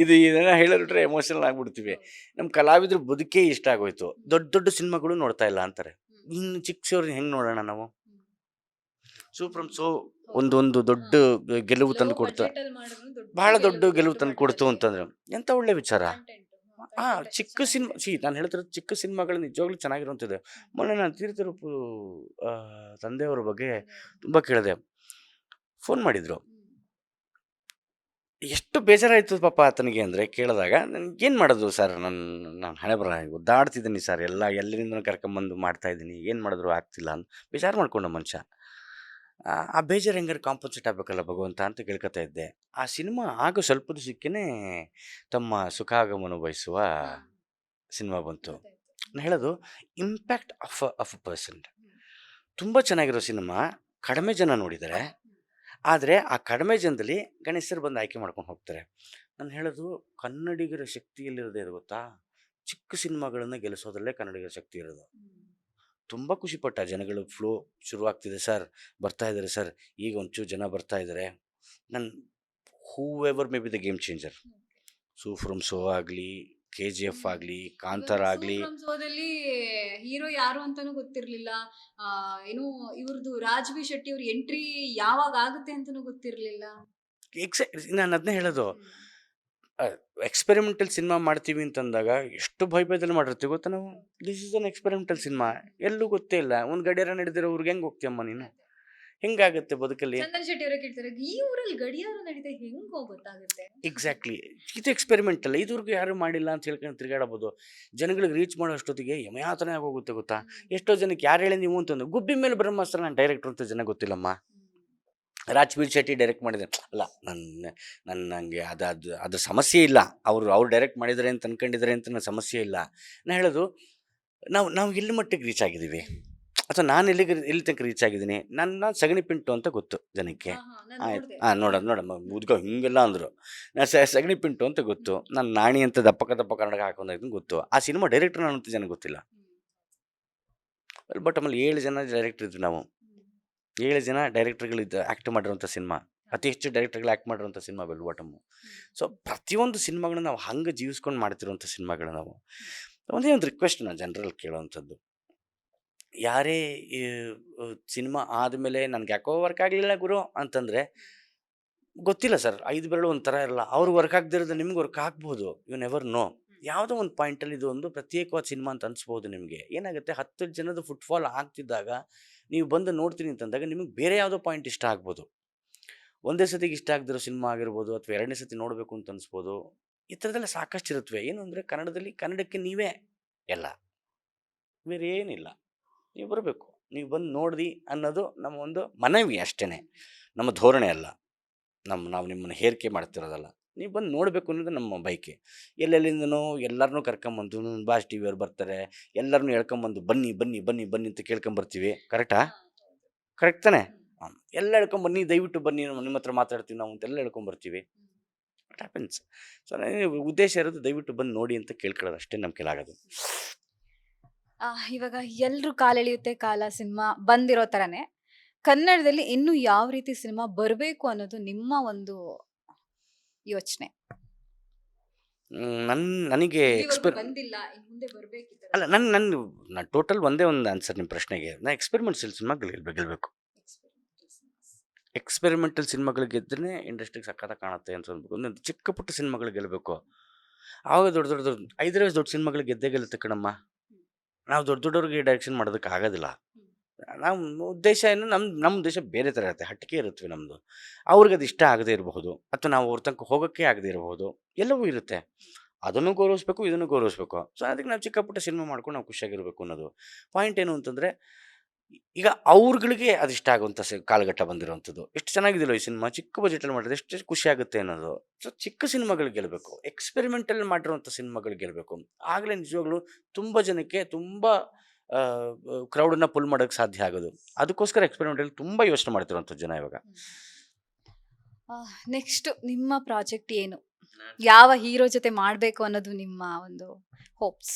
ಇದನ್ನ ಹೇಳಿದ್ರೆ ಎಮೋಷನಲ್ ಆಗ್ಬಿಡ್ತೀವಿ. ನಮ್ಮ ಕಲಾವಿದ್ರ ಬದುಕೇ ಇಷ್ಟ ಆಗೋಯ್ತು. ದೊಡ್ಡ ಸಿನಿಮಾಗಳು ನೋಡ್ತಾ ಇಲ್ಲ ಅಂತಾರೆ. ಇನ್ನು ಚಿಕ್ಕಸವ್ರನ್ನ ಹೆಂಗೆ ನೋಡೋಣ ನಾವು? ಒಂದು ದೊಡ್ಡ ಗೆಲುವು ತಂದು ಕೊಡ್ತಾ, ಬಹಳ ದೊಡ್ಡ ಗೆಲುವು ತಂದು ಕೊಡ್ತು ಅಂತಂದ್ರೆ ಎಂಥ ಒಳ್ಳೆ ವಿಚಾರ. ಚಿಕ್ಕ ಸಿನಿಮಾ, ನಾನು ಹೇಳ್ತಿರೋದು ಚಿಕ್ಕ ಸಿನಿಮಾಗಳು ನಿಜವಾಗ್ಲೂ ಚೆನ್ನಾಗಿರುವಂಥದ್ದು. ಮೊನ್ನೆ ನಾನು ತೀರ್ಥರೂಪು ತಂದೆಯವರ ಬಗ್ಗೆ ತುಂಬ ಕೇಳಿದೆ. ಫೋನ್ ಮಾಡಿದ್ರು, ಎಷ್ಟು ಬೇಜಾರಾಯಿತು ಪಾಪ ಆತನಿಗೆ ಅಂದರೆ ಕೇಳಿದಾಗ, ನನಗೇನು ಮಾಡೋದು ಸರ್, ನಾನು ಹಣೆ ಬರ ಒದ್ದಾಡ್ತಿದ್ದೀನಿ ಸರ್, ಎಲ್ಲಿಂದ ಕರ್ಕೊಂಬಂದು ಮಾಡ್ತಾಯಿದ್ದೀನಿ, ಏನು ಮಾಡಿದ್ರು ಆಗ್ತಿಲ್ಲ ಅಂತ ಬೇಜಾರು ಮಾಡ್ಕೊಂಡ ಮನುಷ್ಯ. ಆ ಬೇಜಾರು ಹೆಂಗಾರು ಕಾಂಪನ್ಸೇಟ್ ಆಗಬೇಕಲ್ಲ ಭಗವಂತ ಅಂತ ಕೇಳ್ಕೊತಾ ಇದ್ದೆ. ಆ ಸಿನಿಮಾ ಆಗೋ ಸ್ವಲ್ಪ ದಿವಸಕ್ಕೇ ತಮ್ಮ ಸುಖಾಗಮನ ಬಯಸುವ ಸಿನಿಮಾ ಬಂತು. ನಾನು ಹೇಳೋದು ಇಂಪ್ಯಾಕ್ಟ್ ಆಫ್ ಅ ಪರ್ಸನ್. ತುಂಬ ಚೆನ್ನಾಗಿರೋ ಸಿನಿಮಾ, ಕಡಿಮೆ ಜನ ನೋಡಿದ್ದಾರೆ. ಆದರೆ ಆ ಕಡಿಮೆ ಜನದಲ್ಲಿ ಗಣೇಶರು ಬಂದು ಆಯ್ಕೆ ಮಾಡ್ಕೊಂಡು ಹೋಗ್ತಾರೆ. ನಾನು ಹೇಳೋದು ಕನ್ನಡಿಗರ ಶಕ್ತಿಯಲ್ಲಿರೋದೇ ಇದು ಗೊತ್ತಾ, ಚಿಕ್ಕ ಸಿನಿಮಾಗಳನ್ನು ಗೆಲ್ಲಿಸೋದ್ರಲ್ಲೇ ಕನ್ನಡಿಗರ ಶಕ್ತಿ ಇರೋದು. ತುಂಬ ಖುಷಿಪಟ್ಟ. ಜನಗಳು ಫ್ಲೋ ಶುರುವಾಗ್ತಿದೆ ಸರ್, ಬರ್ತಾ ಇದ್ದಾರೆ ಸರ್, ಈಗ ಒಂಚೂರು ಜನ ಬರ್ತಾ ಇದ್ದಾರೆ. ನನ್ನ whoever may be the game changer. From so ಆಗಲಿ, KGF ಆಗಲಿ, ಕಾಂತಾರ ಆಗಲಿ, ಹೀರೋ ಯಾರು ಅಂತಾನೂ ಗೊತ್ತಿರ್ಲಿಲ್ಲ. ಏನು ಇವ್ರದ್ದು ರಾಜ್ಬಿ ಶೆಟ್ಟಿ ಅವ್ರ ಎಂಟ್ರಿ ಯಾವಾಗ ಆಗುತ್ತೆ ಅಂತಾನೂ ಗೊತ್ತಿರ್ಲಿಲ್ಲ. ನಾನು ಅದನ್ನೇ ಹೇಳೋದು. ಎಕ್ಸ್ಪೆರಿಮೆಂಟಲ್ ಸಿನಿಮಾ ಮಾಡ್ತೀವಿ ಅಂತಂದಾಗ ಎಷ್ಟು ಭಯದಲ್ಲಿ ಮಾಡಿರ್ತೀವಿ ಗೊತ್ತಾ ನಾವು. This is an experimental cinema, ಎಲ್ಲೂ ಗೊತ್ತೇ ಇಲ್ಲ. ಒಂದು ಗಡಿಯಾರ ನಡೆದಿರೋರ್ಗೆ ಹೆಂಗೆ ಹೋಗ್ತೀಯಮ್ಮ ನೀನು? ಹೆಂಗಾಗುತ್ತೆ ಬದುಕಲ್ಲಿ? ಚಂದನ್ ಶೆಟ್ಟಿ ಅವರೇ ಕೇಳ್ತಾರೆ, ಈ ಊರಲ್ಲಿ ಗಡಿಯಾರ ನಡೀತಾ ಹೆಂಗೋ ಗೊತ್ತಾಗುತ್ತೆ. ಎಕ್ಸಾಕ್ಟ್ಲಿ, ಇದು ಎಕ್ಸ್ಪೆರಿಮೆಂಟಲ್. ಇದುವರೆಗೂ ಯಾರು ಮಾಡಿಲ್ಲ ಅಂತ ಹೇಳ್ಕೊಂಡು ತಿರುಗಾಡಬಹುದು. ಜನಗಳಿಗೆ ರೀಚ್ ಮಾಡೋ ಅಷ್ಟೊತ್ತಿಗೆ ಯಮಯಾತನೆ ಆಗೋಗುತ್ತೆ ಗೊತ್ತಾ. ಎಷ್ಟೋ ಜನಕ್ಕೆ ಯಾರು ಹೇಳಿ ನೀವು ಅಂತಂದು, ಗುಬ್ಬಿ ಮೇಲೆ ಬ್ರಹ್ಮಾಸ್ತ್ರ ನಾನು ಡೈರೆಕ್ಟ್ರು ಅಂತ ಜನ ಗೊತ್ತಿಲ್ಲಮ್ಮ. ರಾಜ್ಬೀರ್ ಶೆಟ್ಟಿ ಡೈರೆಕ್ಟ್ ಮಾಡಿದೆ ಅಲ್ಲ, ನನಗೆ ಅದ್ರ ಸಮಸ್ಯೆ ಇಲ್ಲ. ಅವ್ರು ಡೈರೆಕ್ಟ್ ಮಾಡಿದ್ದಾರೆ ಅಂತ ಅನ್ಕೊಂಡಿದ್ದಾರೆ ಅಂತ ನನ್ನ ಸಮಸ್ಯೆ ಇಲ್ಲ. ನಾನು ಹೇಳೋದು, ನಾವು ಎಲ್ಲಿ ಮಟ್ಟಿಗೆ ರೀಚ್ ಆಗಿದ್ದೀವಿ, ಅಥವಾ ನಾನು ಎಲ್ಲಿ ತನಕ ರೀಚ್ ಆಗಿದ್ದೀನಿ. ನನ್ನ ಸಗಣಿ ಪಿಂಟು ಅಂತ ಗೊತ್ತು ಜನಕ್ಕೆ. ಆಯ್ತು, ನೋಡಮ್ಮ ಮುದ್ಕೋ ಹಿಂಗೆಲ್ಲ ಅಂದರು. ನಾನು ಸಗಣಿ ಪಿಂಟು ಅಂತ ಗೊತ್ತು. ನಾನು ನಾಣಿ ಅಂತ ದಪ್ಪ ಕನ್ನಡ ಹಾಕೊಂಡಿದ್ದೀನಿ ಗೊತ್ತು. ಆ ಸಿನಿಮಾ ಡೈರೆಕ್ಟರ್ ನಾನು ಅಂತ ಜನ ಗೊತ್ತಿಲ್ಲ. ಬಟ್ ಆಮೇಲೆ 7 ಜನ ಡೈರೆಕ್ಟರ್ ಇದ್ವಿ ನಾವು. 7 ಜನ ಡೈರೆಕ್ಟರ್ಗಳಿದ್ದು ಆ್ಯಕ್ಟ್ ಮಾಡಿರೋಂಥ ಸಿನಿಮಾ, ಅತಿ ಹೆಚ್ಚು ಡೈರೆಕ್ಟರ್ಗಳು ಆ್ಯಕ್ಟ್ ಮಾಡಿರೋಂಥ ಸಿನಿಮಾ ಬೆಲ್ ಬಾಟಮು. ಸೊ ಪ್ರತಿಯೊಂದು ಸಿನಿಮಾಗಳನ್ನ ನಾವು ಹಂಗೆ ಜೀವಿಸ್ಕೊಂಡು ಮಾಡ್ತಿರೋಂಥ ಸಿನಿಮಾಗಳು ನಾವು. ಒಂದೇ ಒಂದು ರಿಕ್ವೆಸ್ಟ್ ನಾನು ಜನರಲ್ಲಿ ಕೇಳೋವಂಥದ್ದು, ಯಾರೇ ಸಿನಿಮಾ ಆದಮೇಲೆ ನನಗೆ ಯಾಕೋ ವರ್ಕ್ ಆಗಲಿಲ್ಲ ಗುರು ಅಂತಂದರೆ, ಗೊತ್ತಿಲ್ಲ ಸರ್, 5 ಬೆರಳು ಒಂಥರ ಇರಲ್ಲ. ಅವ್ರು ವರ್ಕ್ ಆಗದಿರೋದು ನಿಮ್ಗೆ ವರ್ಕ್ ಆಗ್ಬೋದು, ಯು ನೆವರ್ ನೋ. ಯಾವುದೋ ಒಂದು ಪಾಯಿಂಟಲ್ಲಿ ಇದು ಒಂದು ಪ್ರತ್ಯೇಕವಾದ ಸಿನಿಮಾ ಅಂತ ಅನಿಸ್ಬೋದು ನಿಮಗೆ. ಏನಾಗುತ್ತೆ, 10 ಜನದ ಫುಟ್ಫಾಲ್ ಆಗ್ತಿದ್ದಾಗ ನೀವು ಬಂದು ನೋಡ್ತೀನಿ ಅಂತಂದಾಗ ನಿಮಗೆ ಬೇರೆ ಯಾವುದೋ ಪಾಯಿಂಟ್ ಇಷ್ಟ ಆಗ್ಬೋದು. ಒಂದೇ ಸತಿಗೆ ಇಷ್ಟ ಆಗದಿರೋ ಸಿನಿಮಾ ಆಗಿರ್ಬೋದು, ಅಥವಾ 2ನೇ ಸತಿ ನೋಡಬೇಕು ಅಂತ ಅನಿಸ್ಬೋದು. ಈ ಥರದೆಲ್ಲ ಸಾಕಷ್ಟು ಇರುತ್ತವೆ. ಏನು ಅಂದರೆ, ಕನ್ನಡಕ್ಕೆ ನೀವೇ ಎಲ್ಲ, ಬೇರೆ ಏನಿಲ್ಲ. ನೀವು ಬರಬೇಕು, ನೀವು ಬಂದು ನೋಡ್ರಿ ಅನ್ನೋದು ನಮ್ಮ ಒಂದು ಮನವಿ ಅಷ್ಟೇ, ನಮ್ಮ ಧೋರಣೆ ಅಲ್ಲ, ನಾವು ನಿಮ್ಮನ್ನು ಹೇರಿಕೆ ಮಾಡ್ತಿರೋದಲ್ಲ. ನೀವು ಬಂದು ನೋಡಬೇಕು ಅನ್ನೋದು ನಮ್ಮ ಬಯಕೆ. ಎಲ್ಲೆಲ್ಲಿಂದನೋ ಎಲ್ಲರನ್ನೂ ಕರ್ಕೊಂಬಂದು ಭಾಷ್ ಟಿ ವಿಯವ್ರು ಬರ್ತಾರೆ, ಎಲ್ಲರನ್ನೂ ಹೇಳ್ಕೊಂಬಂದು ಬನ್ನಿ ಬನ್ನಿ ಬನ್ನಿ ಬನ್ನಿ ಅಂತ ಕೇಳ್ಕೊಂಬರ್ತೀವಿ. ಕರೆಕ್ಟಾ? ಕರೆಕ್ಟ್ ತಾನೆ? ಎಲ್ಲ ಹೇಳ್ಕೊಂಬನ್ನಿ, ದಯವಿಟ್ಟು ಬನ್ನಿ, ನಿಮ್ಮ ಹತ್ರ ಮಾತಾಡ್ತೀವಿ ನಾವು ಅಂತೆಲ್ಲ ಹೇಳ್ಕೊಂಬರ್ತೀವಿ. It happens. ಸೊ ಉದ್ದೇಶ ಇರೋದು ದಯವಿಟ್ಟು ಬಂದು ನೋಡಿ ಅಂತ ಕೇಳ್ಕೊಳ್ಳೋದು ಅಷ್ಟೇ ನಮ್ಮ ಕೈಲಾಗೋದು. ಇವಾಗ ಎಲ್ರು ಕಾಲೆಳೆಯುತ್ತೆ ಕಾಲ ಸಿನಿಮಾ ಬಂದಿರೋ ತರನೇ ಕನ್ನಡದಲ್ಲಿ ಇನ್ನು ಯಾವ ರೀತಿ ಸಿನಿಮಾ ಬರಬೇಕು ಅನ್ನೋದು ನಿಮ್ಮ ಒಂದು ಯೋಚನೆ? ನನಗೆ ಬಂದಿಲ್ಲ, ಇನ್ ಮುಂದೆ ಬರ್ಬೇಕಿತ್ತು. ಅಲ್ಲ, ನಾನು ಟೋಟಲ್ ಒಂದೇ ಒಂದು ಆನ್ಸರ್ ನಿಮ್ಮ ಪ್ರಶ್ನೆಗೆ. ನಾನು ಎಕ್ಸ್ಪೆರಿಮೆಂಟ್ಸಲ್ ಸಿನಿಮಾಗಳು ಗೆಲ್ಲಬೇಕು. ಎಕ್ಸ್ಪೆರಿಮೆಂಟಲ್ ಸಿನಿಮಾಗಳು ಗೆದ್ದರೆ ಇಂಡಸ್ಟ್ರಿಗೆ ಸಕ್ಕತ್ತಾಗಿ ಕಾಣುತ್ತೆ ಅಂತ ಅನ್ಬೇಕು. ಒಂದು ಚಿಕ್ಕ ಪುಟ್ಟ ಸಿನಿಮಾಗಳು ಗೆಲ್ಲಬೇಕು. ಆವಾಗ ದೊಡ್ಡ ದೊಡ್ಡ ದೊಡ್ಡ 5 ದೊಡ್ಡ ಸಿನಿಮಾಗಳು ಗೆಲ್ಲುತ್ತೆ ಕಣಮ್ಮ. ನಾವು ದೊಡ್ಡ ದೊಡ್ಡವ್ರಿಗೆ ಡೈರೆಕ್ಷನ್ ಮಾಡೋದಕ್ಕೆ ಆಗೋದಿಲ್ಲ. ನಮ್ಮ ಉದ್ದೇಶ ಏನು, ನಮ್ಮ ಉದ್ದೇಶ ಬೇರೆ ಥರ ಇರುತ್ತೆ, ಹಟ್ಟಿಗೆ ಇರುತ್ತವೆ ನಮ್ಮದು. ಅವ್ರಿಗೆ ಅದು ಇಷ್ಟ ಆಗದೇ ಇರಬಹುದು, ಅಥವಾ ನಾವು ಅವ್ರ ತನಕ ಹೋಗೋಕ್ಕೆ ಆಗದೇ ಇರಬಹುದು, ಎಲ್ಲವೂ ಇರುತ್ತೆ. ಅದನ್ನು ಗೌರವಿಸ್ಬೇಕು, ಇದನ್ನು ಗೌರವಿಸ್ಬೇಕು. ಸೊ ಅದಕ್ಕೆ ನಾವು ಚಿಕ್ಕ ಪುಟ್ಟ ಸಿನಿಮಾ ಮಾಡ್ಕೊಂಡು ನಾವು ಖುಷಿಯಾಗಿರ್ಬೇಕು ಅನ್ನೋದು ಪಾಯಿಂಟ್. ಏನು ಅಂತಂದರೆ, ಈಗ ಅವ್ರುಗಳಿಗೆ ಅದಿಷ್ಟ ಆಗುವಂಥ ಕಾಲಘಟ್ಟ ಬಂದಿರೋವಂಥದ್ದು. ಎಷ್ಟು ಚೆನ್ನಾಗಿದಿಲ್ಲ ಈ ಸಿನಿಮಾ, ಚಿಕ್ಕ ಬಜೆಟಲ್ಲಿ ಮಾಡಿದ್ರೆ ಎಷ್ಟು ಖುಷಿ ಆಗುತ್ತೆ ಅನ್ನೋದು. ಸೊ ಚಿಕ್ಕ ಸಿನಿಮಾಗಳು ಗೆಲ್ಲಬೇಕು, ಎಕ್ಸ್ಪೆರಿಮೆಂಟಲ್ ಮಾಡಿರೋವಂಥ ಸಿನಿಮಾಗಳು ಗೆಲ್ಲಬೇಕು. ಆಗಲೇ ನಿಜವಾಗ್ಲೂ ತುಂಬ ಜನಕ್ಕೆ ತುಂಬ ಕ್ರೌಡನ್ನು ಪುಲ್ ಮಾಡೋಕ್ಕೆ ಸಾಧ್ಯ ಆಗೋದು. ಅದಕ್ಕೋಸ್ಕರ ಎಕ್ಸ್ಪೆರಿಮೆಂಟಲ್ಲಿ ತುಂಬ ಯೋಚನೆ ಮಾಡ್ತಿರೋಂಥ ಜನ ಇವಾಗ. ನೆಕ್ಸ್ಟ್ ನಿಮ್ಮ ಪ್ರಾಜೆಕ್ಟ್ ಏನು? ಯಾವ ಹೀರೋ ಜೊತೆ ಮಾಡಬೇಕು ಅನ್ನೋದು ನಿಮ್ಮ ಒಂದು ಹೋಪ್ಸ್?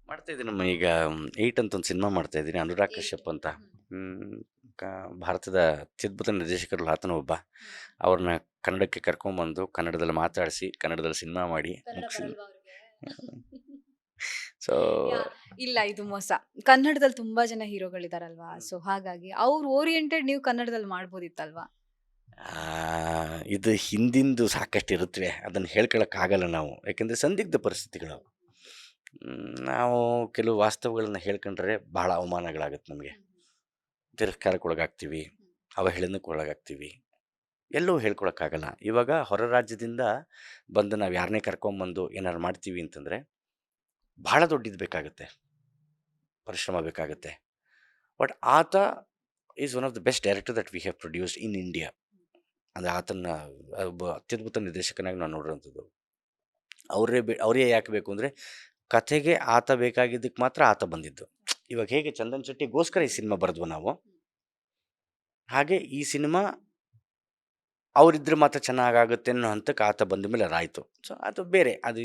ಮಾಡ್ತಾ ಇದ್ದೀನಮ್ಮ. ಈಗ 8 ಅಂತ ಒಂದು ಸಿನಿಮಾ ಮಾಡ್ತಾ ಇದ್ದೀನಿ, ಅನುರಾಗ್ ಕಶ್ಯಪ್ ಅಂತ. ಭಾರತದ ಅತ್ಯದ್ಭುತ ನಿರ್ದೇಶಕರು ಆತನ ಒಬ್ಬ. ಅವ್ರನ್ನ ಕನ್ನಡಕ್ಕೆ ಕರ್ಕೊಂಬಂದು ಕನ್ನಡದಲ್ಲಿ ಮಾತಾಡಿಸಿ ಕನ್ನಡದಲ್ಲಿ ಸಿನಿಮಾ ಮಾಡಿ ಮುಗಿಸಿ. ಸೊ ಇಲ್ಲ, ಇದು ಮೋಸ. ಕನ್ನಡದಲ್ಲಿ ತುಂಬಾ ಜನ ಹೀರೋಗಳಿದಾರಲ್ವಾ, ಸೊ ಹಾಗಾಗಿ ಅವ್ರು ಓರಿಯೆಂಟೆಡ್, ನೀವು ಕನ್ನಡದಲ್ಲಿ ಮಾಡ್ಬೋದಿತ್ತಲ್ವಾ? ಇದು ಹಿಂದಿಂದು ಸಾಕಷ್ಟು ಇರುತ್ತವೆ, ಅದನ್ನು ಹೇಳ್ಕೊಳಕ್ಕಾಗಲ್ಲ ನಾವು, ಯಾಕೆಂದರೆ ಸಂದಿಗ್ಧ ಪರಿಸ್ಥಿತಿಗಳು. ನಾವು ಕೆಲವು ವಾಸ್ತವಗಳನ್ನ ಹೇಳ್ಕೊಂಡ್ರೆ ಬಹಳ ಅವಮಾನಗಳಾಗುತ್ತೆ ನಮಗೆ. ತಿರಸ್ಕಾರಕ್ಕೆ ಒಳಗಾಗ್ತೀವಿ, ಅವಹೇಳನಕ್ಕೆ ಒಳಗಾಗ್ತೀವಿ, ಎಲ್ಲವೂ ಹೇಳ್ಕೊಳಕ್ಕಾಗಲ್ಲ. ಇವಾಗ ಹೊರ ರಾಜ್ಯದಿಂದ ಬಂದು ನಾವು ಯಾರನ್ನೇ ಕರ್ಕೊಂಬಂದು ಏನಾರು ಮಾಡ್ತೀವಿ ಅಂತಂದರೆ ಭಾಳ ದೊಡ್ಡದು ಬೇಕಾಗುತ್ತೆ, ಪರಿಶ್ರಮ ಬೇಕಾಗುತ್ತೆ. ಬಟ್ ಆತ is one of the best director that we have produced in India. ಅಂದರೆ ಆತನ ಒಬ್ಬ ಅತ್ಯದ್ಭುತ ನಿರ್ದೇಶಕನಾಗಿ ನಾವು ನೋಡಿರೋಂಥದ್ದು. ಅವರೇ ಯಾಕೆ ಬೇಕು ಅಂದರೆ, ಕಥೆಗೆ ಆತ ಬೇಕಾಗಿದ್ದಕ್ಕೆ ಮಾತ್ರ ಆತ ಬಂದಿದ್ದು. ಇವಾಗ ಹೇಗೆ ಚಂದನ್ ಶೆಟ್ಟಿಗೋಸ್ಕರ ಈ ಸಿನಿಮಾ ಬರೆದ್ವು ನಾವು, ಹಾಗೆ ಈ ಸಿನಿಮಾ ಅವರಿದ್ರೆ ಮಾತ್ರ ಚೆನ್ನಾಗಾಗುತ್ತೆ ಅನ್ನೋ ಹಂತಕ್ಕೆ ಆತ ಬಂದ ಮೇಲೆ ಅದಾಯಿತು. ಸೊ ಅದು ಬೇರೆ, ಅದು